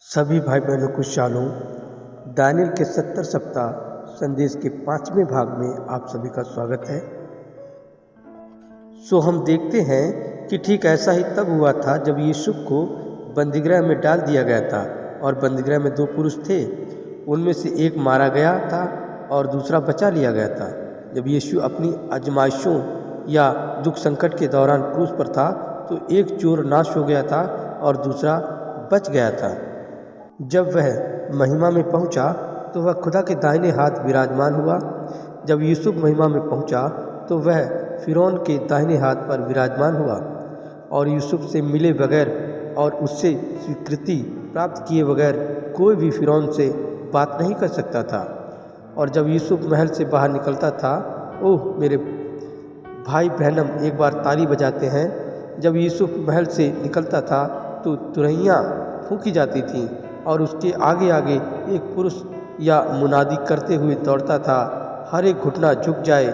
सभी भाई बहनों को शालोम। दानियल के 70 सप्ताह संदेश के 5वें भाग में आप सभी का स्वागत है। हम देखते हैं कि ठीक ऐसा ही तब हुआ था जब यूसुफ को बंदीगृह में डाल दिया गया था और बंदीगृह में 2 पुरुष थे। उनमें से एक मारा गया था और दूसरा बचा लिया गया था। जब यीशु अपनी आजमाइशों या दुख संकट के दौरान क्रूस पर था तो एक चोर नाश हो गया था और दूसरा बच गया था। जब वह महिमा में पहुंचा तो वह खुदा के दाहिने हाथ विराजमान हुआ। जब यूसुफ महिमा में पहुंचा तो वह फिरौन के दाहिने हाथ पर विराजमान हुआ और यूसुफ से मिले बगैर और उससे स्वीकृति प्राप्त किए बगैर कोई भी फिरौन से बात नहीं कर सकता था। और जब यूसुफ महल से बाहर निकलता था, ओह मेरे भाई ब्रैनम एक बार ताली बजाते हैं। जब यूसुफ महल से निकलता था तो तुरहियां फूंकी जाती थीं और उसके आगे आगे एक पुरुष या मुनादी करते हुए दौड़ता था, हर एक घुटना झुक जाए,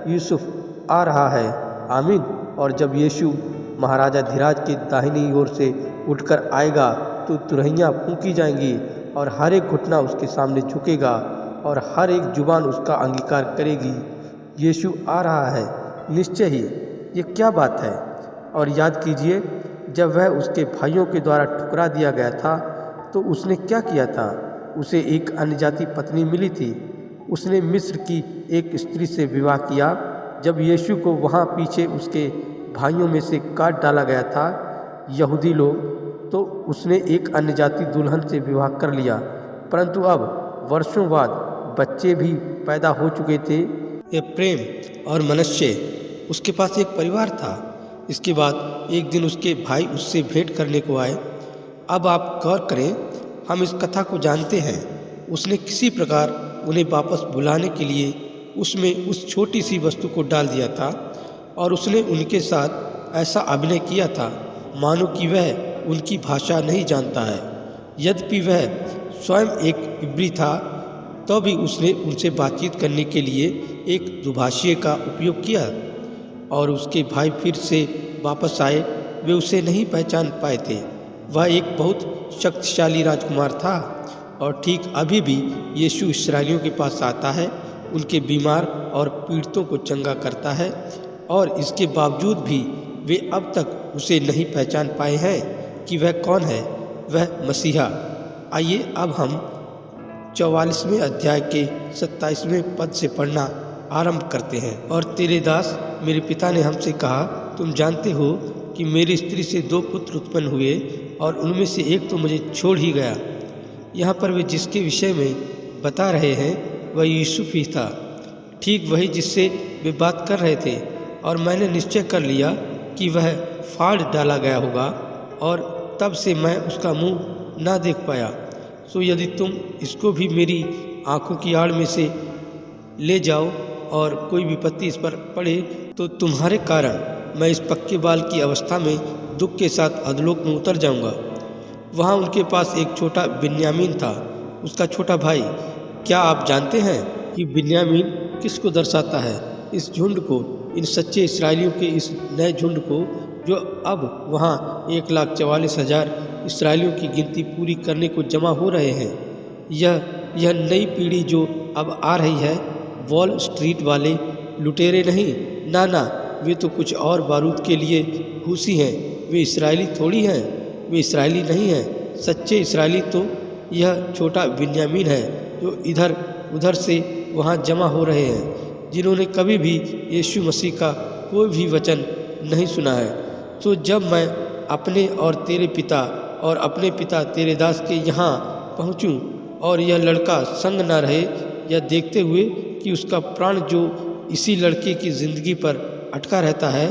यूसुफ आ रहा है, आमीन। और जब यीशु महाराजा धीराज के दाहिनी ओर से उठकर आएगा तो तुरहियां फूंकी जाएंगी और हर एक घुटना उसके सामने झुकेगा और हर एक जुबान उसका अंगीकार करेगी, यीशु आ रहा है। निश्चय ही ये क्या बात है। और याद कीजिए, जब वह उसके भाइयों के द्वारा ठुकरा दिया गया था तो उसने क्या किया था। उसे एक अन्य जाति पत्नी मिली थी। उसने मिस्र की एक स्त्री से विवाह किया। जब यीशु को वहाँ पीछे उसके भाइयों में से काट डाला गया था, यहूदी लोग, तो उसने एक अन्य जाति दुल्हन से विवाह कर लिया। परंतु अब वर्षों बाद बच्चे भी पैदा हो चुके थे। यह प्रेम और मनुष्य उसके पास एक परिवार था। इसके बाद एक दिन उसके भाई उससे भेंट करने को आए। अब आप गौर करें, हम इस कथा को जानते हैं। उसने किसी प्रकार उन्हें वापस बुलाने के लिए उसमें उस छोटी सी वस्तु को डाल दिया था और उसने उनके साथ ऐसा अभिनय किया था मानो कि वह उनकी भाषा नहीं जानता है। यद्यपि वह स्वयं एक इब्री था तो भी उसने उनसे बातचीत करने के लिए एक दुभाषी का उपयोग किया। और उसके भाई फिर से वापस आए, वे उसे नहीं पहचान पाए थे। वह एक बहुत शक्तिशाली राजकुमार था। और ठीक अभी भी यीशु इस्राएलियों के पास आता है, उनके बीमार और पीड़ितों को चंगा करता है। और इसके बावजूद भी वे अब तक उसे नहीं पहचान पाए हैं कि वह कौन है, वह मसीहा। आइए अब हम 44वें अध्याय के 27वें पद से पढ़ना आरंभ करते हैं। और तेरे दास मेरे पिता ने हमसे कहा, तुम जानते हो कि मेरी स्त्री से 2 पुत्र उत्पन्न हुए और उनमें से एक तो मुझे छोड़ ही गया। यहाँ पर वे जिसके विषय में बता रहे हैं वह यूसुफ ही था, ठीक वही जिससे वे बात कर रहे थे। और मैंने निश्चय कर लिया कि वह फाड़ डाला गया होगा और तब से मैं उसका मुंह ना देख पाया। सो यदि तुम इसको भी मेरी आंखों की आड़ में से ले जाओ और कोई विपत्ति इस पर पड़े तो तुम्हारे कारण मैं इस पक्के बाल की अवस्था में दुख के साथ अधोलोक में उतर जाऊंगा। वहाँ उनके पास एक छोटा बिन्यामीन था, उसका छोटा भाई। क्या आप जानते हैं कि बिन्यामीन किसको दर्शाता है? इस झुंड को, इन सच्चे इस्राएलियों के इस नए झुंड को जो अब वहाँ 1,44,000 इस्राएलियों की गिनती पूरी करने को जमा हो रहे हैं। यह नई पीढ़ी जो अब आ रही है, वॉल स्ट्रीट वाले लुटेरे नहीं, ना, वे तो कुछ और बारूद के लिए घूसी हैं। वे इस्राएली थोड़ी हैं, वे इस्राएली नहीं हैं। सच्चे इस्राएली तो यह छोटा बिन्यामीन है जो इधर उधर से वहाँ जमा हो रहे हैं, जिन्होंने कभी भी यीशु मसीह का कोई भी वचन नहीं सुना है। तो जब मैं अपने और तेरे पिता और अपने पिता तेरे दास के यहाँ पहुँचूँ और यह लड़का संग न रहे, यह देखते हुए कि उसका प्राण जो इसी लड़के की ज़िंदगी पर अटका रहता है,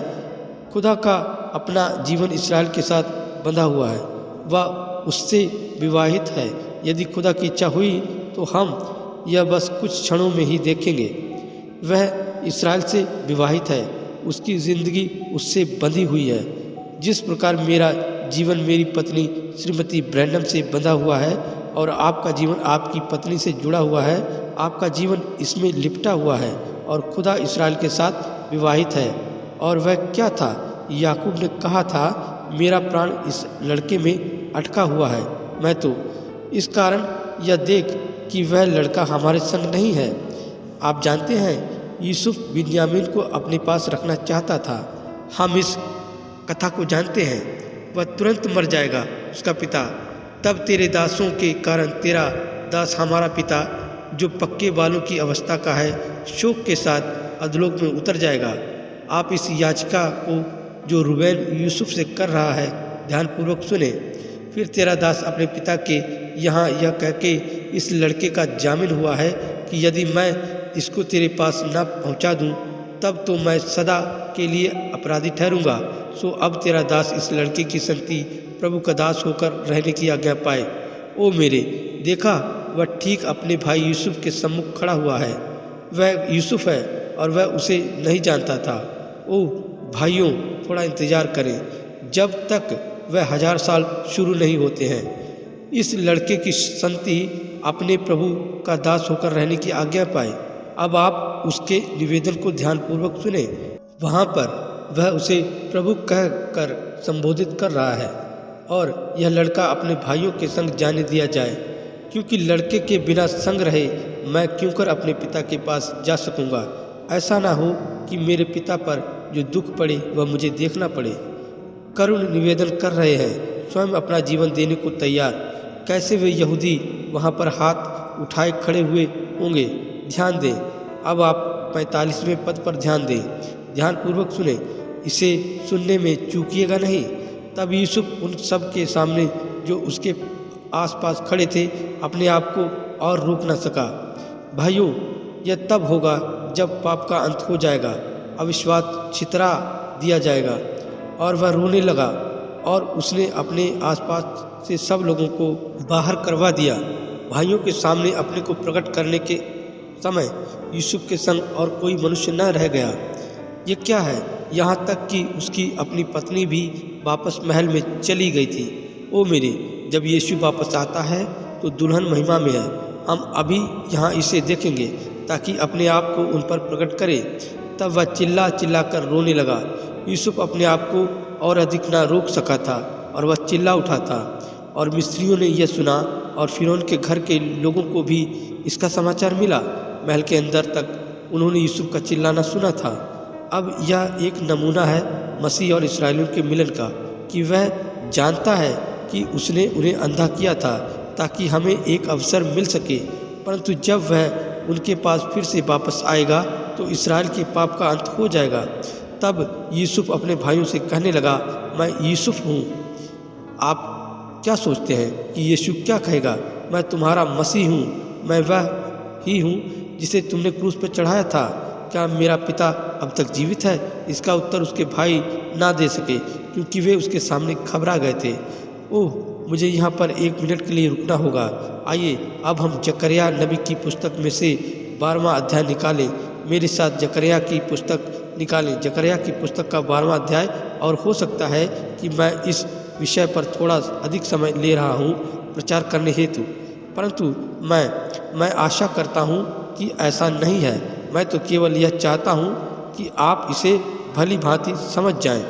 खुदा का अपना जीवन इस्राएल के साथ बंधा हुआ है, वह उससे विवाहित है। यदि खुदा की इच्छा हुई तो हम यह बस कुछ क्षणों में ही देखेंगे। वह इस्राएल से विवाहित है, उसकी ज़िंदगी उससे बंधी हुई है। जिस प्रकार मेरा जीवन मेरी पत्नी श्रीमती ब्रैंडम से बंधा हुआ है और आपका जीवन आपकी पत्नी से जुड़ा हुआ है, आपका जीवन इसमें लिपटा हुआ है और खुदा इस्राएल के साथ विवाहित है। और वह क्या था? याकूब ने कहा था, मेरा प्राण इस लड़के में अटका हुआ है, मैं तो इस कारण यह देख कि वह लड़का हमारे संग नहीं है। आप जानते हैं यूसुफ बिन्यामीन को अपने पास रखना चाहता था। हम इस कथा को जानते हैं। वह तुरंत मर जाएगा उसका पिता। तब तेरे दासों के कारण तेरा दास हमारा पिता जो पक्के बालों की अवस्था का है शोक के साथ अधोलोक में उतर जाएगा। आप इस याचिका को जो रूबेन यूसुफ से कर रहा है ध्यानपूर्वक सुने। फिर तेरा दास अपने पिता के यहाँ यह कह के इस लड़के का जामिन हुआ है कि यदि मैं इसको तेरे पास न पहुँचा दूँ तब तो मैं सदा के लिए अपराधी ठहरूंगा। सो अब तेरा दास इस लड़के की संगति प्रभु का दास होकर रहने की आज्ञा पाए। ओ मेरे, देखा वह ठीक अपने भाई यूसुफ के सम्मुख खड़ा हुआ है। वह यूसुफ है और वह उसे नहीं जानता था। ओ भाइयों, थोड़ा इंतज़ार करें जब तक वह 1000 साल शुरू नहीं होते हैं। इस लड़के की संगति अपने प्रभु का दास होकर रहने की आज्ञा पाए। अब आप उसके निवेदन को ध्यानपूर्वक सुने। वहाँ पर वह उसे प्रभु कह कर संबोधित कर रहा है और यह लड़का अपने भाइयों के संग जाने दिया जाए, क्योंकि लड़के के बिना संग रहे मैं क्यों कर अपने पिता के पास जा सकूँगा। ऐसा ना हो कि मेरे पिता पर जो दुख पड़े वह मुझे देखना पड़े। करुण निवेदन कर रहे हैं, स्वयं अपना जीवन देने को तैयार। कैसे वे यहूदी वहाँ पर हाथ उठाए खड़े हुए होंगे। ध्यान दें। अब आप 45वें पद पर ध्यान दें, ध्यानपूर्वक सुने। इसे सुनने में चूकिएगा नहीं। तब यूसुफ उन सब के सामने जो उसके आसपास खड़े थे अपने आप को और रोक न सका। भाइयों, यह तब होगा जब पाप का अंत हो जाएगा, अविश्वास छितरा दिया जाएगा। और वह रोने लगा और उसने अपने आसपास से सब लोगों को बाहर करवा दिया। भाइयों के सामने अपने को प्रकट करने के समय यूसुफ के संग और कोई मनुष्य न रह गया। ये क्या है, यहाँ तक कि उसकी अपनी पत्नी भी वापस महल में चली गई थी। ओ मेरे, जब यीशु वापस आता है तो दुल्हन महिमा में है। हम अभी यहाँ इसे देखेंगे ताकि अपने आप को उन पर प्रकट करे। तब वह चिल्ला चिल्ला कर रोने लगा। यूसुफ अपने आप को और अधिक ना रोक सका था और वह चिल्ला उठा था। और मिस्रियों ने यह सुना और फिरौन के घर के लोगों को भी इसका समाचार मिला। महल के अंदर तक उन्होंने यूसुफ का चिल्लाना सुना था। अब यह एक नमूना है मसीह और इस्राएलियों के मिलन का, कि वह जानता है कि उसने उन्हें अंधा किया था ताकि हमें एक अवसर मिल सके, परंतु जब वह उनके पास फिर से वापस आएगा तो इस्राएल के पाप का अंत हो जाएगा। तब यूसुफ अपने भाइयों से कहने लगा, मैं यूसुफ हूँ। आप क्या सोचते हैं कि यीशु क्या कहेगा? मैं तुम्हारा मसीह हूँ, मैं वह ही हूँ जिसे तुमने क्रूस पर चढ़ाया था। क्या मेरा पिता अब तक जीवित है? इसका उत्तर उसके भाई ना दे सके क्योंकि वे उसके सामने घबरा गए थे। ओह, मुझे यहाँ पर 1 मिनट के लिए रुकना होगा। आइए अब हम जकरिया नबी की पुस्तक में से 12वां अध्याय निकालें। मेरे साथ जकरिया की पुस्तक निकालें। जकरिया की पुस्तक का 12वां अध्याय। और हो सकता है कि मैं इस विषय पर थोड़ा अधिक समय ले रहा हूँ प्रचार करने हेतु, परंतु मैं आशा करता हूँ कि ऐसा नहीं है। मैं तो केवल यह चाहता हूँ कि आप इसे भली भांति समझ जाएं।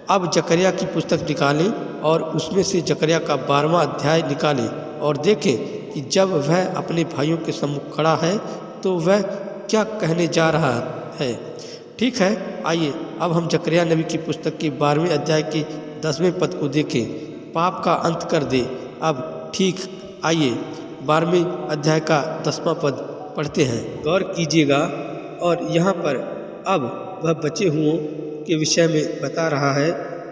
अब जकरिया की पुस्तक निकालें और उसमें से जकरिया का 12वां अध्याय निकालें और देखें कि जब वह अपने भाइयों के सम्मुख खड़ा है तो वह क्या कहने जा रहा है। ठीक है, आइए अब हम जकरिया नबी की पुस्तक के 12वें अध्याय के 10वें पद को देखें। पाप का अंत कर दे। अब ठीक, आइए 12वें अध्याय का 10वां पद पढ़ते हैं। गौर कीजिएगा। और यहाँ पर अब वह बचे हुओं के विषय में बता रहा है।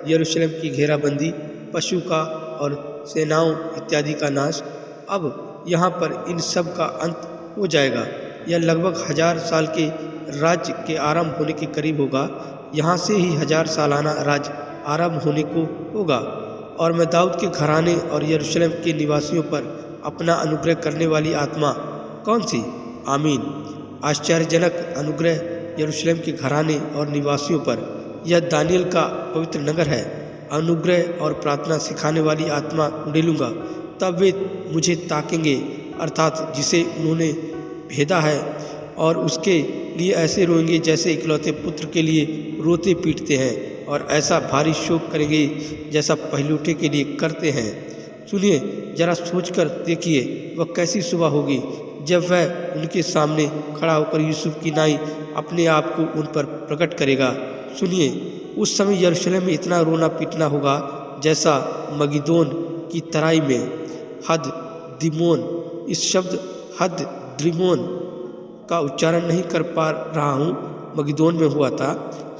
यरूशलेम की घेराबंदी, पशु का और सेनाओं इत्यादि का नाश। अब यहाँ पर इन सब का अंत हो जाएगा। यह लगभग 1000 साल के राज्य के आरंभ होने के करीब होगा। यहाँ से ही 1000 सालाना राज्य आरंभ होने को होगा। और मैं दाऊद के घराने और यरूशलेम के निवासियों पर अपना अनुग्रह करने वाली आत्मा कौन सी? आमीन। आश्चर्यजनक अनुग्रह यरूशलेम के घराने और निवासियों पर। यह दानियल का पवित्र नगर है। अनुग्रह और प्रार्थना सिखाने वाली आत्मा उड़ेलूँगा। तब वे मुझे ताकेंगे, अर्थात जिसे उन्होंने भेदा है, और उसके लिए ऐसे रोएंगे जैसे इकलौते पुत्र के लिए रोते पीटते हैं, और ऐसा भारी शोक करेंगे जैसा पहलूठे के लिए करते हैं। सुनिए, जरा सोचकर देखिए वह कैसी सुबह होगी जब वह उनके सामने खड़ा होकर यूसुफ की नाई अपने आप को उन पर प्रकट करेगा। सुनिए, उस समय यरूशलेम में इतना रोना पीटना होगा जैसा मगिदोन की तराई में हद दिमोन, इस शब्द हद द्रिमोन का उच्चारण नहीं कर पा रहा हूँ, मगिदोन में हुआ था।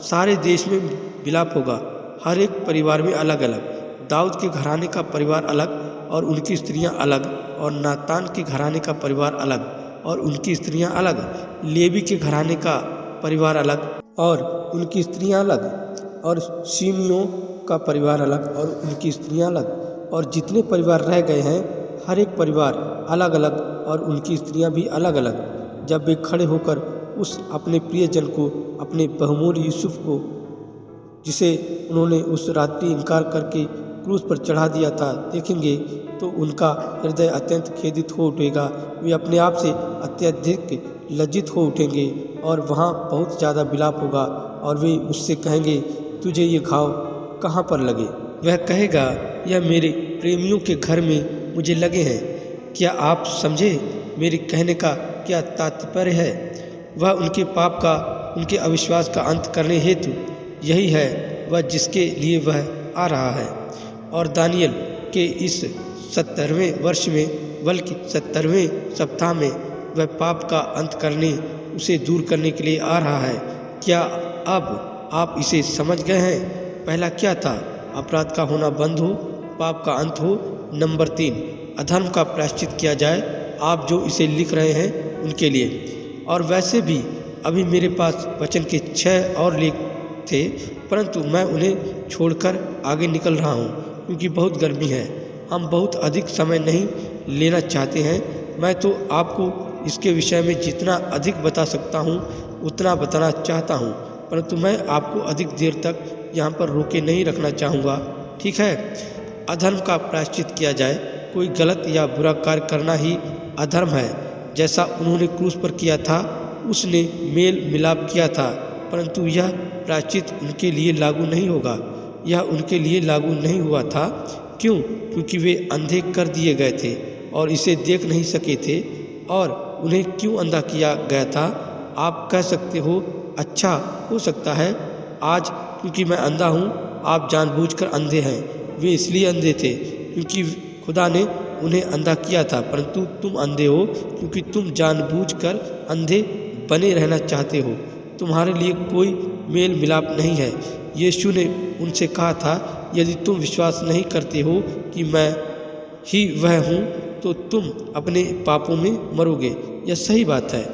सारे देश में विलाप होगा, हर एक परिवार में अलग अलग। दाऊद के घराने का परिवार अलग और उनकी स्त्रियां अलग, और नातान के घराने का परिवार अलग और उनकी स्त्रियां अलग। लेवी के घराने का परिवार अलग और उनकी स्त्रियां अलग, और शिमियों का परिवार अलग और उनकी स्त्रियां अलग। और जितने परिवार रह गए हैं, हर एक परिवार अलग अलग और उनकी स्त्रियां भी अलग अलग। जब वे खड़े होकर उस अपने प्रियजन को, अपने बहुमूल्य यूसुफ को, जिसे उन्होंने उस रात्रि इनकार करके क्रूस पर चढ़ा दिया था, देखेंगे तो उनका हृदय अत्यंत खेदित हो उठेगा। वे अपने आप से अत्यधिक लज्जित हो उठेंगे और वहाँ बहुत ज़्यादा विलाप होगा। और वे उससे कहेंगे, तुझे ये घाव कहाँ पर लगे? वह कहेगा, यह मेरे प्रेमियों के घर में मुझे लगे हैं। क्या आप समझे मेरे कहने का क्या तात्पर्य है? वह उनके पाप का, उनके अविश्वास का अंत करने हेतु यही है वह जिसके लिए वह आ रहा है। और दानियल के इस 70वें वर्ष में, बल्कि 70वें सप्ताह में वह पाप का अंत करने, उसे दूर करने के लिए आ रहा है। क्या अब आप इसे समझ गए हैं? पहला क्या था? अपराध का होना बंद हो, पाप का अंत हो। नंबर 3, अधर्म का प्रायश्चित किया जाए। आप जो इसे लिख रहे हैं उनके लिए। और वैसे भी अभी मेरे पास वचन के 6 और लेख थे, परंतु मैं उन्हें छोड़कर आगे निकल रहा हूँ क्योंकि बहुत गर्मी है। हम बहुत अधिक समय नहीं लेना चाहते हैं। मैं तो आपको इसके विषय में जितना अधिक बता सकता हूँ उतना बताना चाहता हूँ, परंतु मैं आपको अधिक देर तक यहाँ पर रोके नहीं रखना चाहूँगा, ठीक है? अधर्म का प्रायश्चित किया जाए। कोई गलत या बुरा कार्य करना ही अधर्म है। जैसा उन्होंने क्रूस पर किया था, उसने मेल मिलाप किया था, परंतु यह प्रायश्चित उनके लिए लागू नहीं होगा। यह उनके लिए लागू नहीं हुआ था। क्यों? क्योंकि वे अंधे कर दिए गए थे और इसे देख नहीं सके थे। और उन्हें क्यों अंधा किया गया था? आप कह सकते हो, अच्छा हो सकता है आज क्योंकि मैं अंधा हूँ आप जानबूझकर अंधे हैं। वे इसलिए अंधे थे क्योंकि खुदा ने उन्हें अंधा किया था, परंतु तुम अंधे हो क्योंकि तुम जानबूझकर अंधे बने रहना चाहते हो। तुम्हारे लिए कोई मेल मिलाप नहीं है। यीशु ने उनसे कहा था, यदि तुम विश्वास नहीं करते हो कि मैं ही वह हूँ तो तुम अपने पापों में मरोगे। यह सही बात है।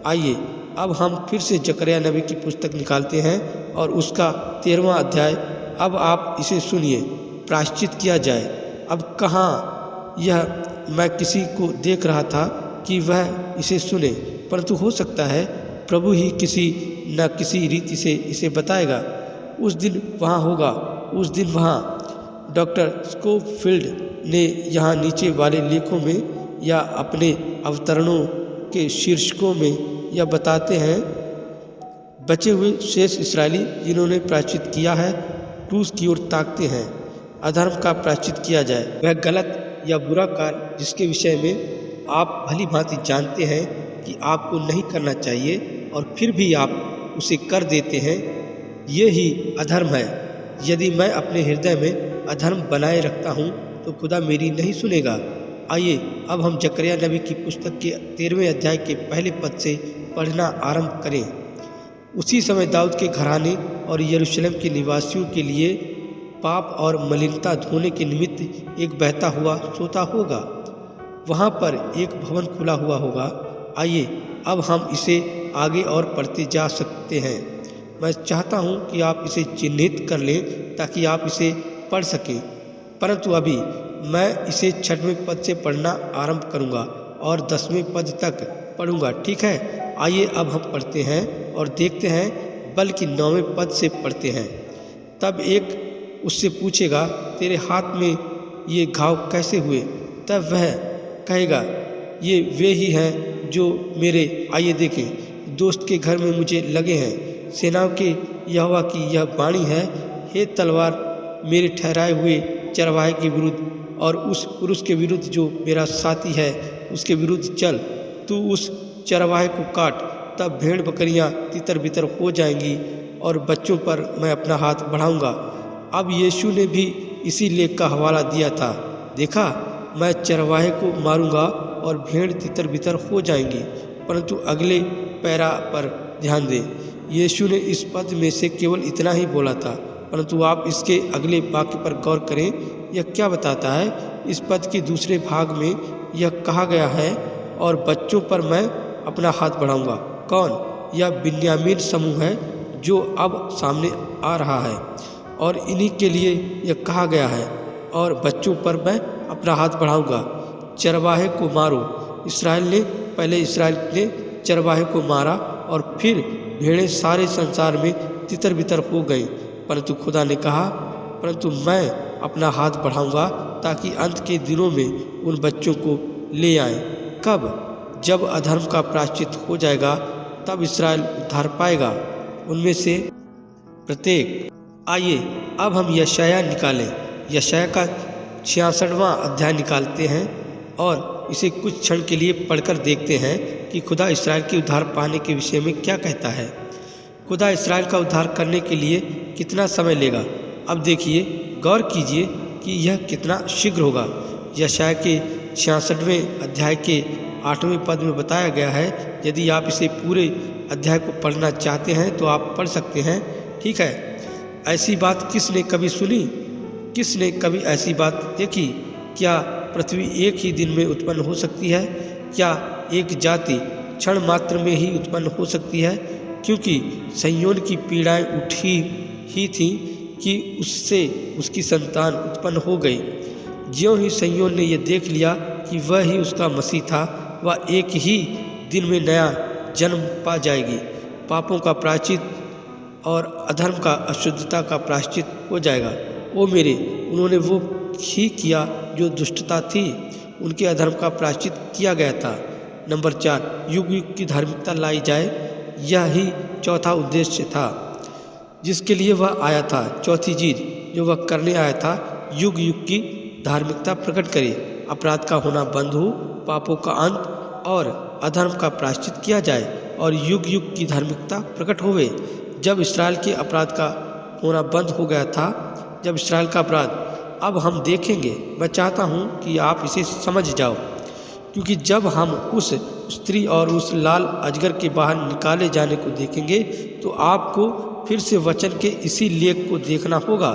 आइए अब हम फिर से जकरिया नबी की पुस्तक निकालते हैं और उसका 13वां अध्याय। अब आप इसे सुनिए। प्रायश्चित किया जाए। अब कहाँ यह मैं किसी को देख रहा था कि वह इसे सुने, परंतु हो सकता है प्रभु ही किसी न किसी रीति से इसे बताएगा। उस दिन वहाँ होगा, उस दिन वहाँ। डॉक्टर स्कोफील्ड ने यहाँ नीचे वाले लेखों में या अपने अवतरणों के शीर्षकों में यह बताते हैं, बचे हुए शेष इसराइली जिन्होंने प्रायश्चित किया है क्रूस की ओर ताकते हैं। अधर्म का प्रायश्चित किया जाए। वह गलत या बुरा कार्य जिसके विषय में आप भली भांति जानते हैं कि आपको नहीं करना चाहिए और फिर भी आप उसे कर देते हैं, ये ही अधर्म है। यदि मैं अपने हृदय में अधर्म बनाए रखता हूँ तो खुदा मेरी नहीं सुनेगा। आइए अब हम जकरिया नबी की पुस्तक के 13वें अध्याय के पहले पद से पढ़ना आरंभ करें। उसी समय दाऊद के घराने और यरूशलेम के निवासियों के लिए पाप और मलिनता धोने के निमित्त एक बहता हुआ सोता होगा। वहाँ पर एक भवन खुला हुआ होगा। आइए अब हम इसे आगे और पढ़ते जा सकते हैं। मैं चाहता हूँ कि आप इसे चिन्हित कर लें ताकि आप इसे पढ़ सकें, परंतु अभी मैं इसे 6वें पद से पढ़ना आरंभ करूँगा और 10वें पद तक पढ़ूँगा, ठीक है? आइए अब हम पढ़ते हैं और देखते हैं, बल्कि 9वें पद से पढ़ते हैं। तब एक उससे पूछेगा, तेरे हाथ में ये घाव कैसे हुए? तब वह कहेगा, ये वे ही हैं जो मेरे, आइए देखें, दोस्त के घर में मुझे लगे हैं। सेनाओं के यहोवा की यह वाणी है, हे तलवार मेरे ठहराए हुए चरवाहे के विरुद्ध और उस पुरुष के विरुद्ध जो मेरा साथी है उसके विरुद्ध चल। तू उस चरवाहे को काट, तब भेड़ बकरियां तितर बितर हो जाएंगी और बच्चों पर मैं अपना हाथ बढ़ाऊंगा। अब यीशु ने भी इसी लेख का हवाला दिया था। देखा, मैं चरवाहे को मारूंगा और भेड़ तितर बितर हो जाएंगी। परंतु अगले पैरा पर ध्यान दें। यीशु ने इस पद में से केवल इतना ही बोला था, परंतु आप इसके अगले वाक्य पर गौर करें। यह क्या बताता है? इस पद के दूसरे भाग में यह कहा गया है, और बच्चों पर मैं अपना हाथ बढ़ाऊंगा। कौन? यह बिन्यामीन समूह है जो अब सामने आ रहा है, और इन्हीं के लिए यह कहा गया है, और बच्चों पर मैं अपना हाथ बढ़ाऊंगा। चरवाहे को मारो। पहले इस्राएल ने चरवाहे को मारा और फिर भेड़ें सारे संसार में तितर बितर हो गई। परंतु खुदा ने कहा, परंतु मैं अपना हाथ बढ़ाऊंगा ताकि अंत के दिनों में उन बच्चों को ले आए। कब? जब अधर्म का प्रायश्चित हो जाएगा, तब इस्राएल उद्धार पाएगा, उनमें से प्रत्येक। आइए अब हम यशाया निकालें। यशाया का 66वां अध्याय निकालते हैं और इसे कुछ क्षण के लिए पढ़कर देखते हैं कि खुदा इस्राएल के उद्धार पाने के विषय में क्या कहता है। खुदा इस्राएल का उद्धार करने के लिए कितना समय लेगा? अब देखिए, गौर कीजिए कि यह कितना शीघ्र होगा। यशाया के 66वें अध्याय के 8वें पद में बताया गया है। यदि आप इसे पूरे अध्याय को पढ़ना चाहते हैं तो आप पढ़ सकते हैं। ठीक है। ऐसी बात किसने कभी सुनी? किसने कभी ऐसी बात देखी? क्या पृथ्वी एक ही दिन में उत्पन्न हो सकती है? क्या एक जाति क्षण मात्र में ही उत्पन्न हो सकती है? क्योंकि सैयोन की पीड़ाएं उठी ही थी कि उससे उसकी संतान उत्पन्न हो गई। ज्यों ही सैयोन ने यह देख लिया कि वह ही उसका मसीह था, वह एक ही दिन में नया जन्म पा जाएगी। पापों का प्रायश्चित और अधर्म का अशुद्धता का प्रायश्चित हो जाएगा। ओ मेरे, उन्होंने वो ही किया जो दुष्टता थी, उनके अधर्म का प्रायश्चित किया गया था। नंबर 4, युग युग की धार्मिकता लाई जाए। यह ही चौथा उद्देश्य था जिसके लिए वह आया था। चौथी चीज जो वह करने आया था, युग युग की धार्मिकता प्रकट करे। अपराध का होना बंद हो, पापों का अंत और अधर्म का प्रायश्चित किया जाए और युग युग की धार्मिकता प्रकट होवे। जब इस्राएल के अपराध का होना बंद हो गया था, जब इस्राएल का अपराध, अब हम देखेंगे। मैं चाहता हूँ कि आप इसे समझ जाओ, क्योंकि जब हम उस स्त्री और उस लाल अजगर के बाहर निकाले जाने को देखेंगे तो आपको फिर से वचन के इसी लेख को देखना होगा।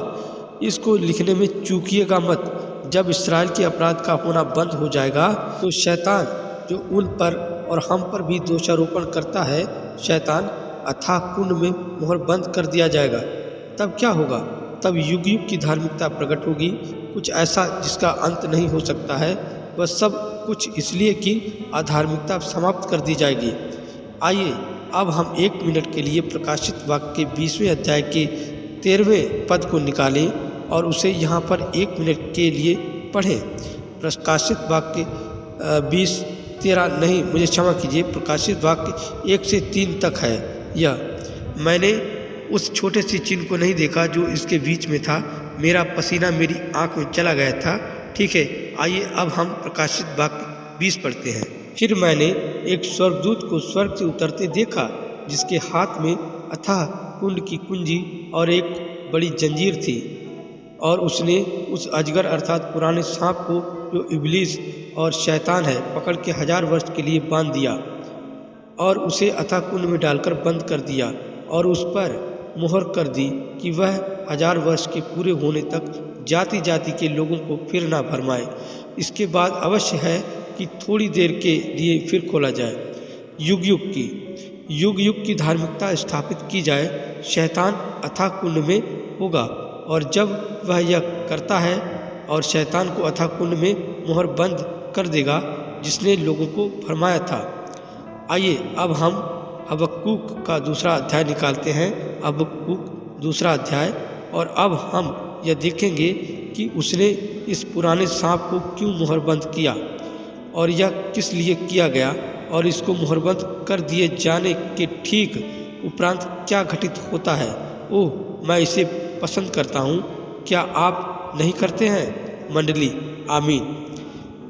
इसको लिखने में चूकिएगा मत। जब इस्राएल के अपराध का होना बंद हो जाएगा तो शैतान जो उन पर और हम पर भी दोषारोपण करता है, शैतान अथाह कुंड में मोहर बंद कर दिया जाएगा। तब क्या होगा? तब युग युग की धार्मिकता प्रकट होगी, कुछ ऐसा जिसका अंत नहीं हो सकता है। वह सब कुछ इसलिए कि अधार्मिकता समाप्त कर दी जाएगी। आइए अब हम 1 मिनट के लिए प्रकाशित वाक्य के 20वें अध्याय के 13वें पद को निकालें और उसे यहाँ पर 1 मिनट के लिए पढ़ें। प्रकाशित वाक्य 20-13 नहीं, मुझे क्षमा कीजिए, प्रकाशित वाक्य 1 से 3 तक है। यह मैंने उस छोटे से चिन्ह को नहीं देखा जो इसके बीच में था। मेरा पसीना मेरी आंख में चला गया था। ठीक है, आइए अब हम प्रकाशित वाक्य 20 पढ़ते हैं। फिर मैंने एक स्वर्गदूत को स्वर्ग से उतरते देखा, जिसके हाथ में अथाह कुंड की कुंजी और एक बड़ी जंजीर थी, और उसने उस अजगर अर्थात पुराने सांप को, जो इब्लीस और शैतान है, पकड़ के 1000 वर्ष के लिए बांध दिया और उसे अथाह कुंड में डालकर बंद कर दिया और उस पर मुहर कर दी कि वह 1000 वर्ष के पूरे होने तक जाति जाति के लोगों को फिर ना भरमाए। इसके बाद अवश्य है कि थोड़ी देर के लिए फिर खोला जाए। युग युग की धार्मिकता स्थापित की जाए। शैतान अथाह कुंड में होगा, और जब वह यह करता है और शैतान को अथाह कुंड में मुहर बंद कर देगा जिसने लोगों को भरमाया था। आइए अब हम हबक्कूक का दूसरा अध्याय निकालते हैं। हबक्कूक दूसरा अध्याय, और अब हम यह देखेंगे कि उसने इस पुराने सांप को क्यों मुहरबंद किया और यह किस लिए किया गया, और इसको मुहरबंद कर दिए जाने के ठीक उपरांत क्या घटित होता है। ओह, मैं इसे पसंद करता हूँ। क्या आप नहीं करते हैं मंडली? आमीन।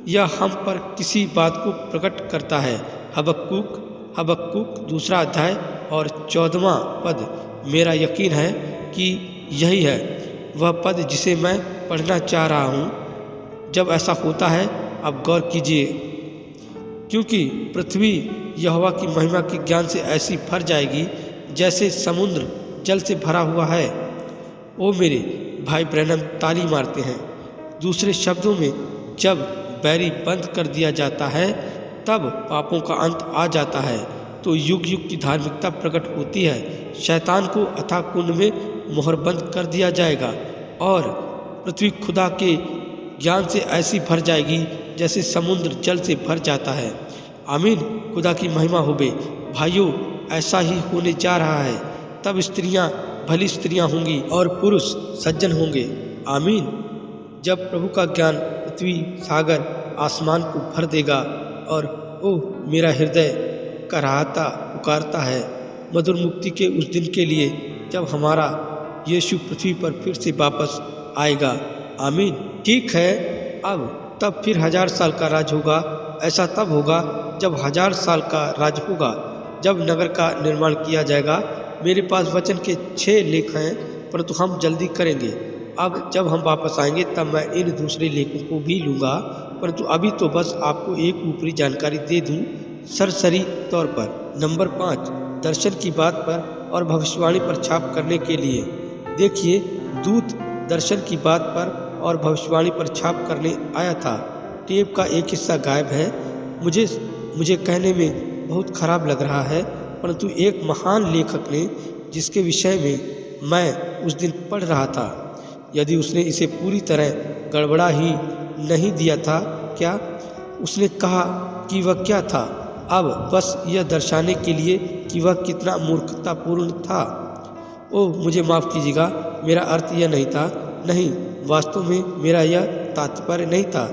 यह हम पर किसी बात को प्रकट करता है। हबक्कुक 2 अध्याय और 14वां पद। मेरा यकीन है कि यही है वह पद जिसे मैं पढ़ना चाह रहा हूँ। जब ऐसा होता है अब गौर कीजिए, क्योंकि पृथ्वी यहोवा की महिमा के ज्ञान से ऐसी भर जाएगी जैसे समुद्र जल से भरा हुआ है। ओ मेरे भाई ब्रैनम ताली मारते हैं। दूसरे शब्दों में, जब बैरी बंद कर दिया जाता है तब पापों का अंत आ जाता है, तो युग युग की धार्मिकता प्रकट होती है। शैतान को अथाह कुंड में मोहरबंद कर दिया जाएगा और पृथ्वी खुदा के ज्ञान से ऐसी भर जाएगी जैसे समुद्र जल से भर जाता है। आमीन। खुदा की महिमा होवे। भाइयों, ऐसा ही होने जा रहा है। तब स्त्रियां भली स्त्रियां होंगी और पुरुष सज्जन होंगे। आमीन। जब प्रभु का ज्ञान पृथ्वी सागर आसमान को भर देगा और ओह मेरा हृदय कराहता पुकारता है मधुर मुक्ति के उस दिन के लिए जब हमारा यीशु पृथ्वी पर फिर से वापस आएगा। आमीन। ठीक है, अब तब फिर 1000 साल का राज होगा। ऐसा तब होगा जब 1000 साल का राज होगा, जब नगर का निर्माण किया जाएगा। मेरे पास वचन के 6 लेख हैं, परंतु हम जल्दी करेंगे। अब जब हम वापस आएंगे तब मैं इन दूसरे लेखों को भी लूँगा, परंतु अभी तो बस आपको एक ऊपरी जानकारी दे दूँ सरसरी तौर पर। नंबर 5, दर्शन की बात पर और भविष्यवाणी पर छाप करने के लिए। देखिए, दूत दर्शन की बात पर और भविष्यवाणी पर छाप करने आया था। टेप का एक हिस्सा गायब है। मुझे कहने में बहुत खराब लग रहा है, परंतु एक महान लेखक ने, जिसके विषय में मैं उस दिन पढ़ रहा था, यदि उसने इसे पूरी तरह गड़बड़ा ही नहीं दिया था क्या? उसने कहा कि वह क्या था, अब बस यह दर्शाने के लिए कि वह कितना मूर्खतापूर्ण था। ओह मुझे माफ़ कीजिएगा, मेरा अर्थ यह नहीं था। नहीं, वास्तव में मेरा यह तात्पर्य नहीं था।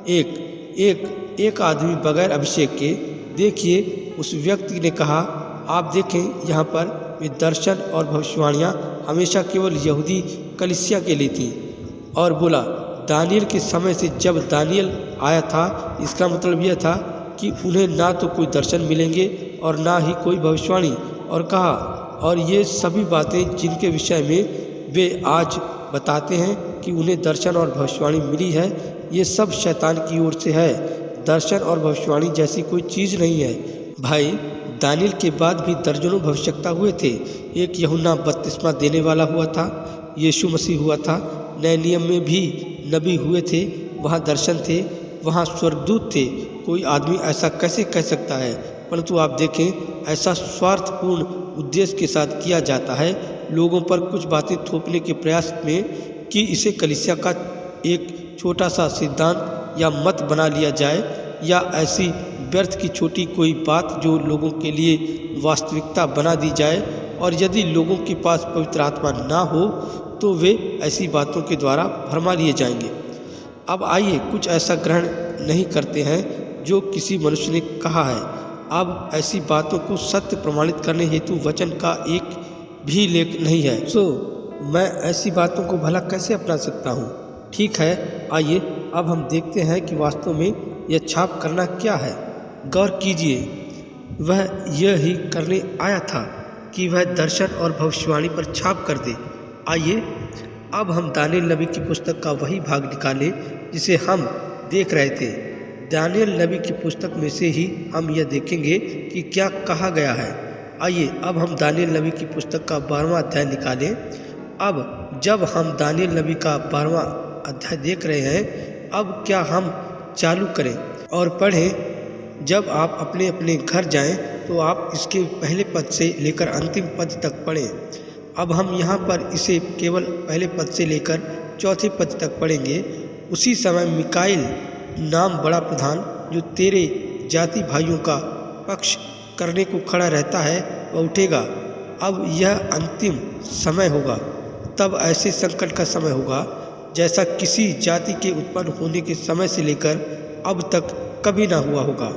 एक आदमी बगैर अभिषेक के। देखिए, उस व्यक्ति ने कहा, आप देखें यहाँ पर वे दर्शन और भविष्यवाणियाँ हमेशा केवल यहूदी कलीसिया के लिए थी। और बोला, दानियल के समय से जब दानियल आया था, इसका मतलब यह था कि उन्हें ना तो कोई दर्शन मिलेंगे और ना ही कोई भविष्यवाणी। और कहा, और ये सभी बातें जिनके विषय में वे आज बताते हैं कि उन्हें दर्शन और भविष्यवाणी मिली है, ये सब शैतान की ओर से है। दर्शन और भविष्यवाणी जैसी कोई चीज़ नहीं है। भाई, दानियल के बाद भी दर्जनों भविष्यवक्ता हुए थे। एक यूहन्ना बपतिस्मा देने वाला हुआ था, यीशु मसीह हुआ था, नए नियम में भी नबी हुए थे, वहाँ दर्शन थे, वहाँ स्वर्गदूत थे। कोई आदमी ऐसा कैसे कह सकता है? परंतु आप देखें, ऐसा स्वार्थपूर्ण उद्देश्य के साथ किया जाता है, लोगों पर कुछ बातें थोपने के प्रयास में कि इसे कलीसिया का एक छोटा सा सिद्धांत या मत बना लिया जाए, या ऐसी व्यर्थ की छोटी कोई बात जो लोगों के लिए वास्तविकता बना दी जाए। और यदि लोगों के पास पवित्र आत्मा ना हो तो वे ऐसी बातों के द्वारा भरमा लिए जाएंगे। अब आइए कुछ ऐसा ग्रहण नहीं करते हैं जो किसी मनुष्य ने कहा है। अब ऐसी बातों को सत्य प्रमाणित करने हेतु वचन का एक भी लेख नहीं है। मैं ऐसी बातों को भला कैसे अपना सकता हूँ? ठीक है, आइए अब हम देखते हैं कि वास्तव में यह छाप करना क्या है। गौर कीजिए, वह यह ही करने आया था कि वह दर्शन और भविष्यवाणी पर छाप कर दे। आइए अब हम दानियल नबी की पुस्तक का वही भाग निकालें जिसे हम देख रहे थे। दानियल नबी की पुस्तक में से ही हम यह देखेंगे कि क्या कहा गया है। आइए अब हम दानियल नबी की पुस्तक का 12वां अध्याय निकालें। अब जब हम दानियल नबी का 12वां अध्याय देख रहे हैं, अब क्या हम चालू करें और पढ़ें। जब आप अपने अपने घर जाएं तो आप इसके पहले पद से लेकर अंतिम पद तक पढ़ें। अब हम यहाँ पर इसे केवल पहले पद से लेकर चौथे पद तक पढ़ेंगे। उसी समय मिकाएल नाम बड़ा प्रधान, जो तेरे जाति भाइयों का पक्ष करने को खड़ा रहता है, वह उठेगा। अब यह अंतिम समय होगा, तब ऐसे संकट का समय होगा जैसा किसी जाति के उत्पन्न होने के समय से लेकर अब तक कभी ना हुआ होगा।